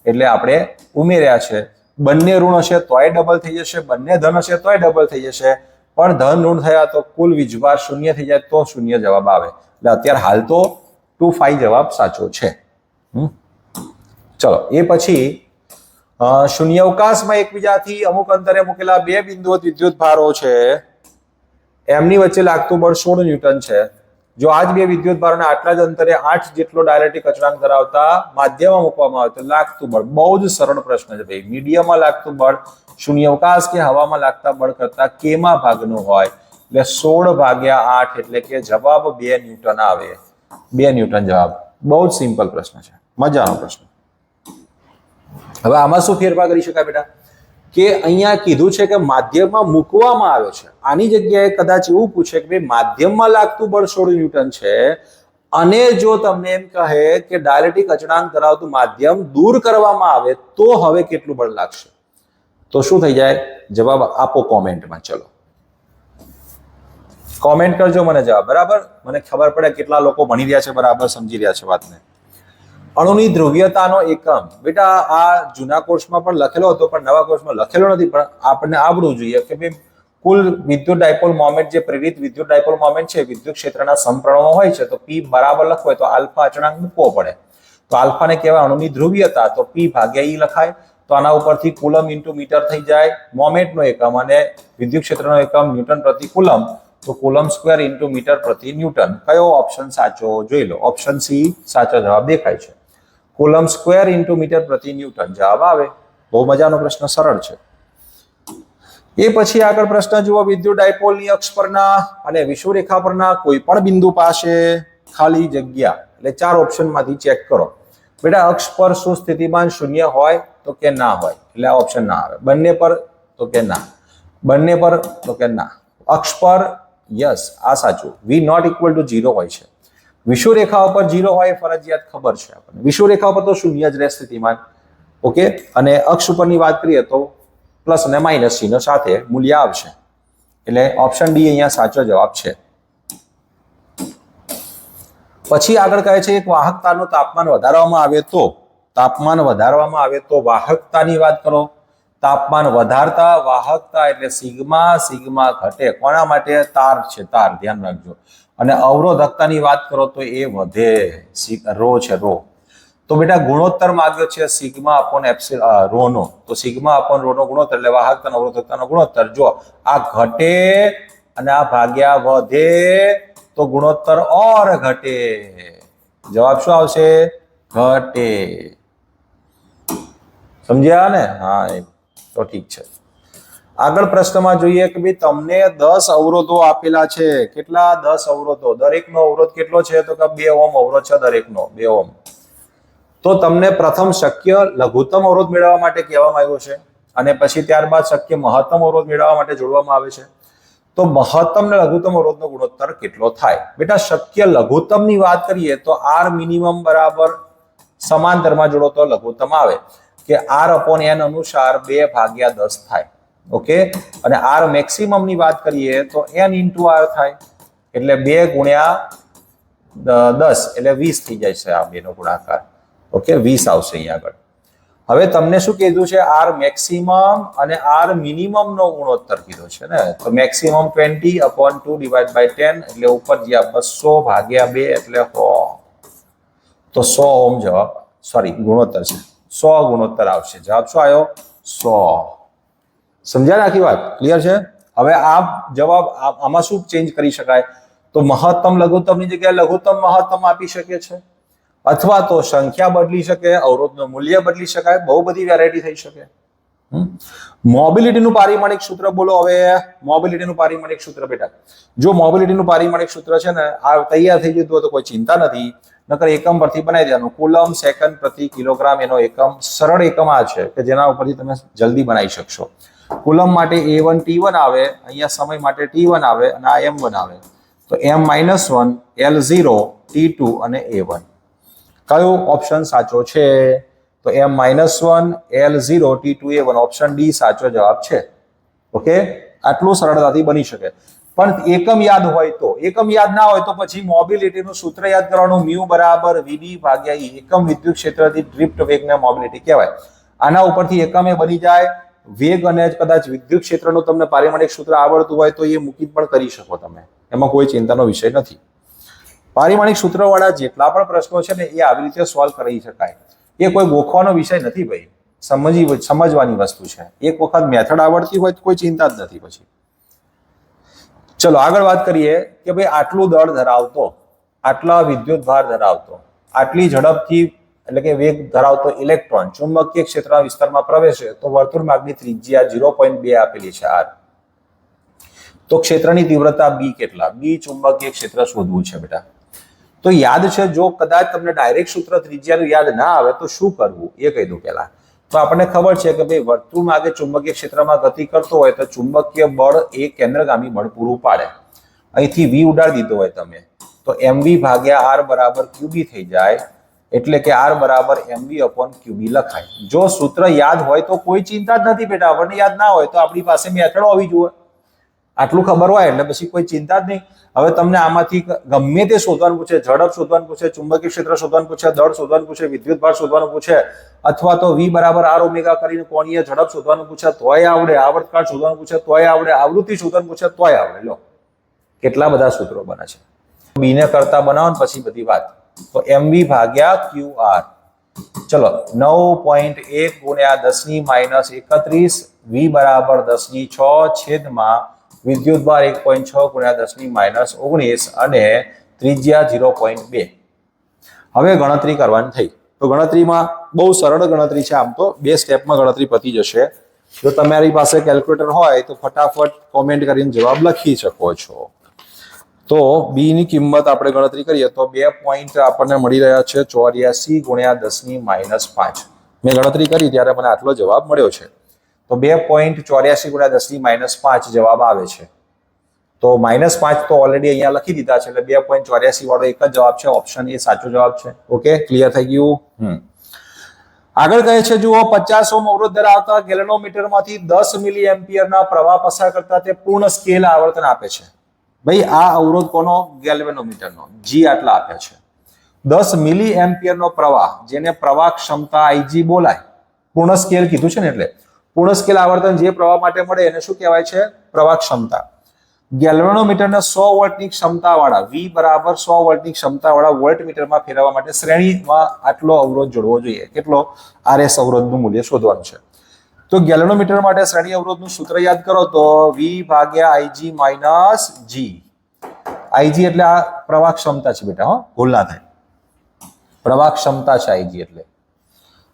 એટલે આપણે ઉમેર્યા છે. બંને ઋણ હશે તોય ડબલ થઈ જશે, બંને ધન હશે તોય ડબલ થઈ જશે, પણ ધન ઋણ થયા તો કુલ વીજભાર 0 થઈ જાય તો 0 જવાબ આવે. એટલે અત્યારે હાલ તો 2/5 જવાબ સાચો છે. ચલો, એ પછી શૂન્યાવકાશમાં એકબીજાથી અમુક અંતરે મૂકેલા 2 બિંદુઓ વિદ્યુત ભારો છે, એમની વચ્ચે લાગતું બળ 16 ન્યૂટન છે. જો આજ 2 વિદ્યુત ભારોને આટલા જ અંતરે 8 જેટલો ડાયલેક્ટ્રિક અચળાંક ધરાવતા માધ્યમમાં મૂકવામાં આવે તો લાગતું બળ, બહુ જ સરળ પ્રશ્ન છે ભાઈ, મીડિયમમાં લાગતું બળ શૂન્યાવકાશ કે હવામાં લાગતા બળ કરતા કેમાં ભાગનું હોય, એટલે 16/8 એટલે કે જવાબ 2 ન્યૂટન આવે. 2 ન્યૂટન જવાબ. બહુ જ સિમ્પલ પ્રશ્ન છે, મજાનો પ્રશ્ન. હવે આમાં શું ફેરફાર કરી શકાય બેટા કે અહીંયા કીધું છે કે માધ્યમમાં મૂકવામાં આવે છે. આની જગ્યાએ કદાચ એવું પૂછે કે ભાઈ માધ્યમમાં લાગતું બળ 16 ન્યૂટન છે, અને જો તમને એમ કહે કે ડાયલેક્ટ્રિક અચળાંક ધરાવતું માધ્યમ દૂર કરવામાં આવે તો હવે કેટલું બળ લાગશે, તો શું થઈ જાય? જવાબ આપો કોમેન્ટમાં. ચલો કોમેન્ટ કરજો મને જવાબ. બરાબર, મને ખબર પડે કેટલા લોકો ભણી રહ્યા છે, બરાબર સમજી રહ્યા છે વાતને. અણુની ધ્રુવીયતાનો એકમ બેટા આ જૂના કોર્સમાં પણ લખેલો હતો, પણ નવા કોર્સમાં લખેલો નથી, પણ આપણને આવડવું જોઈએ કે ભાઈ કુલ વિદ્યુત ડાયપોલ મોમેન્ટ, જે પ્રેરિત વિદ્યુત ડાયપોલ મોમેન્ટ છે વિદ્યુત ક્ષેત્રના સમપ્રમાણમાં હોય છે, તો P બરાબર લખવો હોય તો આલ્ફા અચળાંક મૂકવો પડે. તો આલ્ફાને કહેવાય અણુની ધ્રુવીયતા, તો P ભાગ્યા E લખાય. તો આના ઉપરથી કુલમ ઇન્ટુ મીટર થઈ જાય મોમેન્ટનો એકમ, અને વિદ્યુત ક્ષેત્રનો એકમ ન્યૂટન પ્રતિ કુલમ, તો કુલમ સ્ક્વેર ઇન્ટુ મીટર પ્રતિ ન્યૂટન. કયો ઓપ્શન સાચો જોઈ લો. ઓપ્શન સી સાચો જવાબ દેખાય છે. કુલમ સ્ક્વેર ઇન્ટુ મીટર પ્રતિ ન્યૂટન જવાબ આવે. બહુ મજાનો પ્રશ્ન, સરળ છે. એ પછી આગળ પ્રશ્ન જુઓ. વિદ્યુત ડાયપોલની અક્ષ પરના અને વિષુવરેખા પરના કોઈ પણ બિંદુ પાસે ખાલી જગ્યા, એટલે 4 ઓપ્શનમાંથી ચેક કરો. બેટા અક્ષ પર શું સ્થિતિમાન 0 હોય તો કે ના હોય, એટલે આ ઓપ્શન ના આવે. બંને પર તો કે ના, બંને પર તો કે ના. અક્ષ પર યસ, આ સાચું. V નોટ ઇક્વલ ટુ 0 હોય છે. વિષુવરેખા ઉપર 0 હોય ફરજિયાત ખબર છે આપણને. વિષુવરેખા ઉપર તો 0 જ રહે સ્થિતિમાન. ઓકે, અને અક્ષ ઉપરની વાત કરીએ તો પ્લસ અને માઇનસ ચિહ્ન સાથે મૂલ્ય આવશે. એટલે ઓપ્શન ડી અહીંયા સાચો જવાબ છે. પછી આગળ કહે છે એક વાહકતાનું તાપમાન વધારવામાં આવે તો વાહકતાની વાત કરો. તાપમાન વધારતા વાહકતા એટલે સિગ્મા ઘટે. કોના માટે? તાર છે, તાર, ધ્યાન રાખજો. અને અવરોધકતાની વાત કરો તો એ વધે, રો છે, રો. તો બેટા ગુણોત્તર માંગ્યો છે સિગ્મા અપોન રો નો. તો સિગ્મા અપોન રો નો ગુણોત્તર એટલે વાહકતા અને અવરોધકતાનો ગુણોત્તર. જો આ ઘટે અને આ ભાગ્યા વધે તો ગુણોત્તર ઓર ઘટે. જવાબ શું આવશે? ઘટે. સમજ્યા ને? હા, તો ઠીક છે. આગળ પ્રશ્નમાં જોઈએ કે ભાઈ તમને 10 અવરોધો આપેલા છે. કેટલા? 10 અવરોધો. દરેકનો અવરોધ કેટલો છે? તો કે 2 ઓહ્મ અવરોધ છે દરેકનો, 2 ઓહ્મ. તો તમને પ્રથમ શક્ય લઘુત્તમ અવરોધ મેળવવા માટે કહેવામાં આવ્યો છે અને પછી ત્યારબાદ શક્ય મહત્તમ અવરોધ મેળવવા માટે જોડવામાં આવે છે. તો મહત્તમ ને લઘુત્તમ અવરોધનો ગુણોત્તર કેટલો થાય? બેટા શક્ય લઘુત્તમની વાત કરીએ તો આર મિનિમમ બરાબર સમાંતરમાં જોડો તો લઘુત્તમ આવે કે આર અપોન એન અનુસાર 2/10 થાય. ઓકે. અને આર મેક્સિમમ ની વાત કરીએ તો એન ઇન્ટુ આર થાય એટલે 2 ગુણ્યા 10 એટલે 20 થઈ જાય છે આ બેનો ગુણાકાર. ઓકે, 20 આવશે અહીંયા આગળ. હવે તમને શું કીધું છે? આર મેક્સિમમ અને આર મિનિમમ નો ગુણોત્તર કીધો છે ને. તો મેક્સિમમ 20 અપોન 2/10 એટલે ઉપર જ્યાં 200/2 એટલે 100. તો 100 ઓહ્મ જવાબ, સોરી ગુણોત્તર છે, 100 ગુણોત્તર આવશે. જવાબ શું આવ્યો? 100. સમજ્યા ને આખી વાત? ક્લિયર છે? હવે આ જવાબ આમાં શું ચેન્જ કરી શકાય? તો મહત્તમ લઘુત્તમની જગ્યાએ લઘુત્તમ મહત્તમ આપી શકે છે, અથવા તો સંખ્યા બદલી શકે, અવરોધનું મૂલ્ય બદલી શકાય, બહુ બધી વેરાયટી થઈ શકે. મોબિલિટીનું પારિમાણિક સૂત્ર બોલો. હવે મોબિલિટીનું પારિમાણિક સૂત્ર બેટા, જો મોબિલિટીનું પારિમાણિક સૂત્ર છે ને આ તૈયાર થઈ જતું હોય તો કોઈ ચિંતા નથી, નકર એકમ પરથી બનાવી દેવાનું. કુલમ સેકન્ડ પ્રતિ કિલોગ્રામ એનો એકમ, સરળ એકમ આ છે કે જેના ઉપરથી તમે જલ્દી બનાવી શકશો. કુલમ માટે A1 T1 આવે, અહીંયા સમય માટે T1 આવે અને આ M1 આવે. તો M-1 L0 T2 અને A1. કયો ઓપ્શન સાચો છે? તો M-1 L0 T2 A1 option D સાચો જવાબ છે. ઓકે, આટલું સરળતાથી બની શકે. પણ એકમ યાદ હોય તો, એકમ યાદ ના હોય તો પછી મોબિલિટીનું સૂત્ર યાદ કરવાનું, મ્યુ બરાબર VD ભાગ્યા E. એકમ વિદ્યુત ક્ષેત્રથી ડ્રિફ્ટ વેગને મોબિલિટી કહેવાય. આના ઉપરથી એકમે બની જાય વેગ અને કદાચ વિદ્યુત ક્ષેત્રનું તમને પારિમાણિક સૂત્ર આવડતું હોય તો એ મૂકી પણ કરી શકો તમે, એમાં કોઈ ચિંતાનો વિષય નથી. પારિમાણિક સૂત્રવાળા જેટલા પણ પ્રશ્નો છે ને એ આવી રીતે સોલ્વ કરી શકાય. એ કોઈ ગોખવાનો વિષય નથી ભાઈ, સમજવાની વસ્તુ છે. એક વખત મેથડ આવડતી હોય તો કોઈ ચિંતા જ નથી પછી. ચલો આગળ વાત કરીએ કે ભાઈ આટલું દળ ધરાવતો, આટલા વિદ્યુત ભાર ધરાવતો, આટલી ઝડપથી એટલે કે વેગ ધરાવતો ઇલેક્ટ્રોન ચુંબકીય ક્ષેત્રના વિસ્તારમાં પ્રવેશે તો વર્તુળ માર્ગની ત્રિજ્યા 0.2 આપેલી છે આર. તો ક્ષેત્રની તીવ્રતા બી કેટલા? બી ચુંબકીય ક્ષેત્ર શોધવું છે બેટા. તો યાદ છે, જો કદાચ તમને ડાયરેક્ટ સૂત્ર ત્રિજ્યાનું યાદ ના આવે તો શું કરવું એ કહી દઉં પહેલા. તો આપણને ખબર છે કે ભાઈ વર્તુળ માર્ગે ચુંબકીય ક્ષેત્રમાં ગતિ કરતો હોય તો ચુંબકીય બળ એ કેન્દ્રગામી બળ પૂરું પાડે. અહીંથી વી ઉડાડી દીધો હોય તમે તો mv ભાગ્યા આર બરાબર ક્યુબી થઈ જાય, એટલે કે આર બરાબર mv અપોન ક્યુબી લખાય. જો સૂત્ર યાદ હોય તો કોઈ ચિંતા જ નથી બેટા. આપણને યાદ ના હોય તો આપણી પાસે મેથડ હોવી જોઈએ. આટલું ખબર હોય એટલે પછી કોઈ ચિંતા જ નહીં. હવે તમને આમાંથી ગમે તે શોધવાનું પૂછે, ઝડપ શોધવાનું પૂછે, ચુંબકીય ક્ષેત્ર શોધવાનું પૂછે, દળ શોધવાનું પૂછે, વિદ્યુત ભાર શોધવાનું પૂછે, અથવા તો વી બરાબર આર ઓમેગા કરીને કોણીય ઝડપ શોધવાનું પૂછે તોય આવડે, આવર્તકાળ શોધવાનું પૂછે તોય આવડે, આવૃત્તિ શોધવાનું પૂછે તોય આવડે. લો કેટલા બધા સૂત્રો બને છે. બી ને કરતા બનાવો ને પછી બધી વાત. તો mv ભાગ્યા QR. ચલો 9.1 ગુણ્યા 10⁻31 વી બરાબર 10⁶ છેદમાં વિદ્યુત ભાર 1.6 ગુણ્યા 10⁻19 અને ત્રિજ્યા 0.2. હવે ગણતરી કરવાની થઈ. તો ગણતરીમાં બહુ સરળ ગણતરી છે. આમ તો 2 સ્ટેપમાં ગણતરી પતી જશે. જો તમારી પાસે કેલ્ક્યુલેટર હોય તો ફટાફટ કોમેન્ટ કરીને જવાબ લખી શકો છો. તો બી ની કિંમત આપણે ગણતરી કરીએ તો 2 પોઈન્ટ આપણને મળી રહ્યા છે 84 ગુણ્યા 10⁻5. મેં ગણતરી કરી ત્યારે મને આટલો જવાબ મળ્યો છે. તો 2.84 ગુણ્યા 10⁻5 જવાબ આવે છે. તો -5 તો ઓલરેડી અહીંયા લખી દીધા છે એટલે 2.84 વાળો એક જ જવાબ છે. ઓપ્શન એ સાચો જવાબ છે. ઓકે, ક્લિયર થઈ ગયું? આગળ કહે છે જુઓ 50 ઓહ્મ અવરોધ ધરાવતા ગેલ્વેનોમીટરમાંથી 10 મિલી એમ્પિયરના પ્રવાહ પસાર કરતા તે પૂર્ણ સ્કેલ આવર્તન આપે છે. ભાઈ આ અવરોધ કોનો? ગેલ્વેનોમીટરનો. જી આટલા આપે છે. 10 મિલી એમ્પિયરનો પ્રવાહ, જેને પ્રવાહ ક્ષમતા IG બોલાય, પૂર્ણ સ્કેલ કીધું છે ને, એટલે પૂર્ણ સ્કેલ આવર્તન જે પ્રવાહ માટે મળે એને શું કહેવાય છે? પ્રવાહ ક્ષમતા. ગેલ્વેનોમીટરના 100 વોલ્ટની ક્ષમતાવાળા V બરાબર 100 વોલ્ટની ક્ષમતાવાળા વોલ્ટમીટરમાં ફેરવવા માટે શ્રેણીમાં આટલો અવરોધ જોડવો જોઈએ. કેટલો? RS અવરોધનું મૂલ્ય શોધવાનું છે. તો ગેલ્વેનોમીટર માટે શ્રેણી અવરોધનું સૂત્ર યાદ કરો તો V ભાગ્યા IG માઇનસ G. IG એટલે આ પ્રવાહ ક્ષમતા છે બેટા, હો ભૂલ ના થાય. પ્રવાહ ક્ષમતા છે IG એટલે.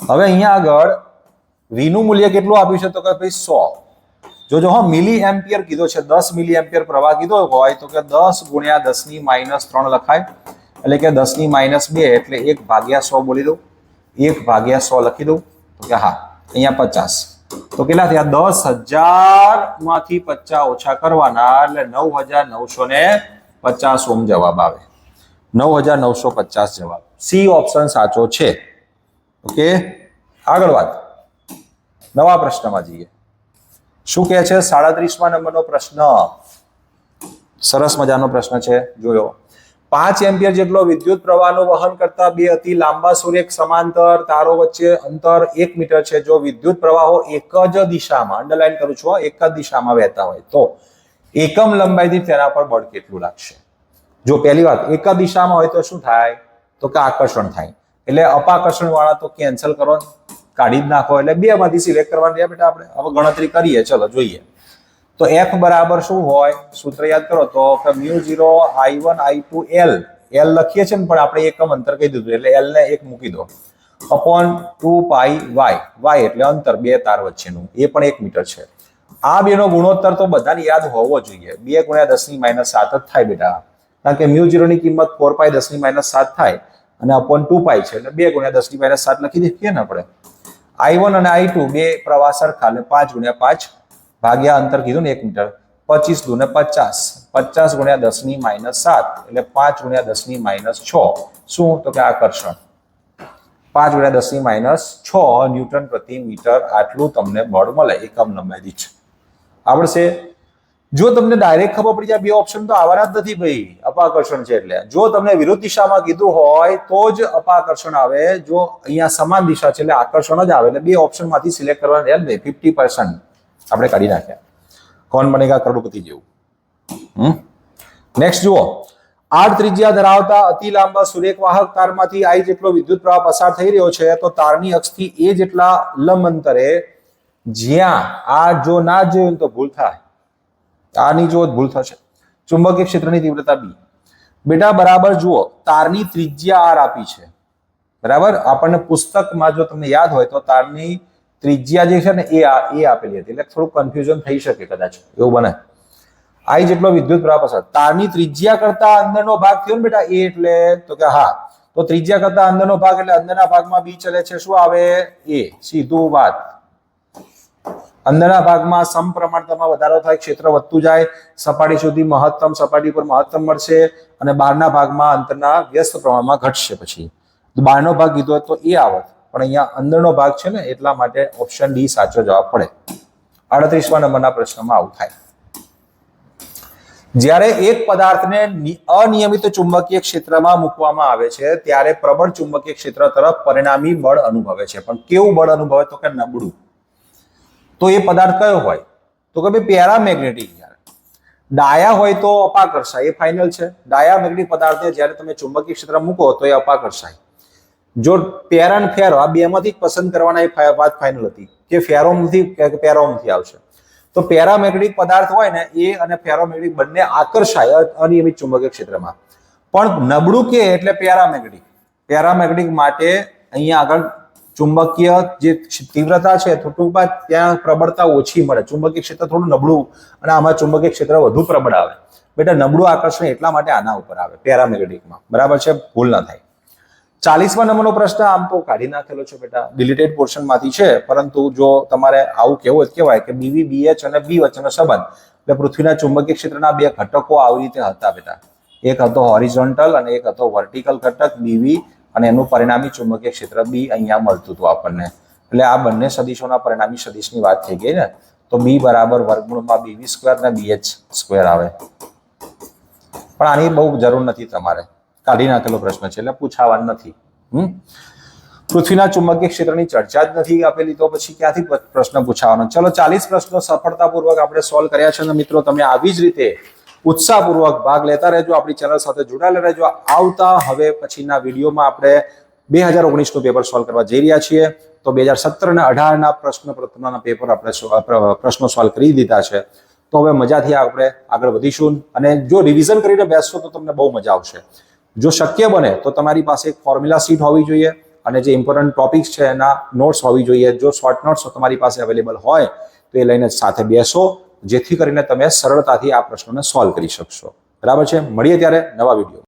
હવે અહીંયા આગળ V નું મૂલ્ય કેટલું આપ્યું છે? તો કે ભાઈ 100. જોજો હા, મિલી એમ્પિયર કીધો છે. 10 મિલી એમ્પિયર પ્રવાહ કીધો હોય તો કે 10 ગુણ્યા 10 ની માઇનસ 3 લખાય, એટલે કે 10 ની માઇનસ 2, એટલે 1 ભાગ્યા 100 બોલી દઉં. 1 ભાગ્યા 100 લખી દઉં તો કે હા, અહીંયા 50. તો કેટલા થયા? 10,000 માંથી 50 ઓછા કરવાના, એટલે 9,950 ઓહ્મ જવાબ આવે. 9,950 જવાબ. સી ઓપ્શન સાચો છે. ઓકે, આગળ વાત. નવા પ્રશ્નમાં જઈએ. શું કહે છે? 37મા નંબરનો પ્રશ્ન. સરસ મજાનો પ્રશ્ન છે, જોયો. 5 એમ્પિયર જેટલો વિદ્યુત પ્રવાહનું વહન કરતા બે અતિ લાંબા સૂર્યક સમાંતર તારો વચ્ચે અંતર 1 મીટર છે. જો વિદ્યુત પ્રવાહો એક જ દિશામાં, અંડરલાઈન કરું છું, એક જ દિશામાં વહેતા હોય તો એકમ લંબાઈથી તેના પર બળ કેટલું લાગશે? જો પહેલી વાત, એક જ દિશામાં હોય તો શું થાય? તો કે આકર્ષણ થાય. એટલે અપાકર્ષણ વાળા તો કેન્સલ કરો, કાઢી જ નાખો. એટલે બે માંથી સિલેક્ટ કરવાની રહ્યા બેટા આપણે. હવે ગણતરી કરીએ, ચલો જોઈએ. તો F બરાબર શું હોય? સૂત્ર યાદ કરો તો μ0 I1 I2 L. L લખીએ છીએ ને, પણ આપણે એકમ અંતર કહી દીધું એટલે L ને 1 મૂકી દો. અપોન 2 પાઈ Y. Y એટલે અંતર બે તાર વચ્ચેનું, એ પણ 1 મીટર છે. આ બેનો ગુણોત્તર તો બધાને યાદ હોવો જોઈએ. 2 ગુણ્યા 10 ની માઇનસ 7 જ થાય બેટા, કારણ કે μ0 ની કિંમત 4 પાઈ 10 ની માઇનસ 7 થાય અને અપોન 2 પાઈ છે, એટલે 2 ગુણ્યા 10 ની માઇનસ 7 લખી દઈએ ને આપણે. I1 અને I2 બે પ્રવાહ સરખા, એટલે 5 ગુણ્યા 5 ભાગ્યા અંતર કીધું ને 1 મીટર. 25 દૂને 50. 50 ગુણ્યા 10 ની માઇનસ 7, એટલે 5 ગુણ્યા 10 ની માઇનસ 6. શું? તો કે આકર્ષણ. 5 ગુણ્યા 10 ની માઇનસ 6 ન્યૂટન પ્રતિ મીટર. આટલું તમને બળ મળે એકમ લંબાઈ દીઠ. આવડશે? જો તમને ડાયરેક્ટ ખબર પડી જાય બે ઓપ્શન તો આવવાના જ નથી ભાઈ, અપાકર્ષણ છે એટલે. જો તમને વિરુદ્ધ દિશામાં કીધું હોય તો જ અપાકર્ષણ આવે. જો અહીંયા સમાન દિશા છે એટલે આકર્ષણ જ આવે. એટલે બે ઓપ્શન માંથી સિલેક્ટ કરવાના રહ્યા ને, 50% આપણે કાઢી નાખ્યા. કોણ બનેગા કરોડપતિ જેવું. નેક્સ્ટ જુઓ. 8 ત્રિજ્યા ધરાવતા અતિ લાંબા સૂર્યવાહક તારમાંથી I જેટલો વિદ્યુત પ્રવાહ પસાર થઈ રહ્યો છે, તો તારની અક્ષથી A જેટલા લંબ અંતરે, જ્યાં આ જો ના જોયું તો ભૂલ થાય, આની જો ભૂલ થશે. ચુંબકીય ક્ષેત્રની તીવ્રતા B બેટા બરાબર જુઓ. તારની ત્રિજ્યા R આપી છે, બરાબર. આપણને પુસ્તકમાં જો તમને યાદ હોય તો તારની ત્રિજ્યા જે છે ને એ આપેલી હતી, એટલે થોડું કન્ફ્યુઝન થઈ શકે કદાચ, એવું બને. I જેટલો વિદ્યુત પ્રવાહ પસાર, તારની ત્રિજ્યા કરતા અંદરનો ભાગ થયો ને બેટા એ, એટલે તો કે હા, તો ત્રિજ્યા કરતા અંદરનો ભાગ એટલે અંદરના ભાગમાં B ચલે છે, શું આવે? A. સીધું વાત. અંદરના ભાગમાં સમપ્રમાણતામાં વધારો થાય, ક્ષેત્ર વધતું જાય, સપાટી સુધી મહત્તમ, સપાટી પર મહત્તમ મળશે, અને બહારના ભાગમાં અંતરના વ્યસ્ત પ્રમાણમાં ઘટશે. પછી બહારનો ભાગ કીધો હોય તો એ આવત, પણ અહીંયા અંદરનો ભાગ છે ને, એટલા માટે ઓપ્શન ડી સાચો જવાબ પડે. 38મા નંબરના પ્રશ્નમાં આવું થાય. જ્યારે એક પદાર્થને અનિયમિત ચુંબકીય ક્ષેત્રમાં મૂકવામાં આવે છે ત્યારે પ્રબળ ચુંબકીય ક્ષેત્ર તરફ પરિણામી બળ અનુભવે છે. પણ કેવું બળ અનુભવે? તો કે નબળું. તો એ પદાર્થ કયો હોય? તો કે ભાઈ પેરામેગ્નેટિક. ડાયા હોય તો અપાકર્ષાય, એ ફાઇનલ છે. ડાયામેગ્નેટિક પદાર્થને જ્યારે તમે ચુંબકીય ક્ષેત્રમાં મૂકો તો એ અપાકર્ષાય. જો પેરા અને ફેરો આ બેમાંથી પસંદ કરવાના, એ વાત ફાઇનલ હતી કે ફેરોમથી કે પેરોમથી આવશે. તો પેરામેગ્નેટિક પદાર્થ હોય ને એ અને ફેરોમેગ્નેટિક બંને આકર્ષાય અનિયમિત ચુંબકીય ક્ષેત્રમાં. પણ નબળું કે એટલે પેરામેગ્નેટિક. પેરામેગ્નેટિક માટે અહીંયા આગળ ચુંબકીય જે તીવ્રતા છે ટૂંકમાં ત્યાં પ્રબળતા ઓછી મળે, ચુંબકીય ક્ષેત્ર થોડું નબળું, અને આમાં ચુંબકીય ક્ષેત્ર વધુ પ્રબળ આવે. બેટા નબળું આકર્ષણ એટલા માટે આના ઉપર આવે પેરામેગ્નેટિકમાં, બરાબર છે, ભૂલ ના થાય. 40મા નંબરનો પ્રશ્ન આમ તો કાઢી નાખેલો છે બેટા, ડિલીટેડ પોર્શન માંથી છે, પરંતુ જો તમારે આવું કેવું જ કહેવાય કે BV BH અને B વચ્ચેનો સંબંધ, એટલે પૃથ્વીના ચુંબકીય ક્ષેત્રના બે ઘટકો આવી રીતે હતા બેટા. એક હતો હોરિઝોન્ટલ અને એક હતો વર્ટિકલ ઘટક BV અને એનું પરિણામી ચુંબકીય ક્ષેત્ર બી અહીંયા મળતું હતું આપણને. એટલે આ બંને સદિશોના પરિણામી સદિશની વાત થઈ ગઈ ને, તો બી બરાબર વર્ગમૂળમાં BV સ્ક્વેર ને BH સ્ક્વેર આવે. પણ આની બહુ જરૂર નથી, તમારે કાઢી નાખેલો પ્રશ્ન છે એટલે પૂછાવાનું નથી. પૃથ્વીના ચુંબકીય ક્ષેત્રની ચર્ચા જ નથી આપેલી, તો પછી ક્યાંથી પ્રશ્ન પૂછાવાનો? ચલો 40 પ્રશ્નો સફળતાપૂર્વક આપણે સોલ્વ કર્યા છે. અને મિત્રો તમે આવી જ રીતે ઉત્સાહપૂર્વક ભાગ લેતા રહેજો, આપણી ચેનલ સાથે જોડાયેલા રહેજો. આવતા હવે પછીના વિડીયોમાં આપણે 2019નું પેપર સોલ્વ કરવા જઈ રહ્યા છીએ. તો 2017 અને 18ના પ્રશ્નપત્રના પેપર આપણે પ્રશ્નો સોલ્વ કરી દીધા છે. તો હવે મજાથી આપણે આગળ વધીશું. અને જો રિવિઝન કરીને બેસશો તો તમને બહુ મજા આવશે. જો શક્ય બને તો તમારી પાસે એક ફોર્મ્યુલા શીટ હોવી જોઈએ, અને જે ઇમ્પોર્ટન્ટ ટોપિક્સ છે એના નોટ્સ હોવી જોઈએ. જો શોર્ટ નોટ્સ તમારી પાસે અવેલેબલ હોય તો એ લઈને સાથે બેસો, જેથી કરીને તમે સરળતાથી આ પ્રશ્નોને સોલ્વ કરી શકશો. બરાબર છે? મળીએ ત્યારે નવા વિડીયો.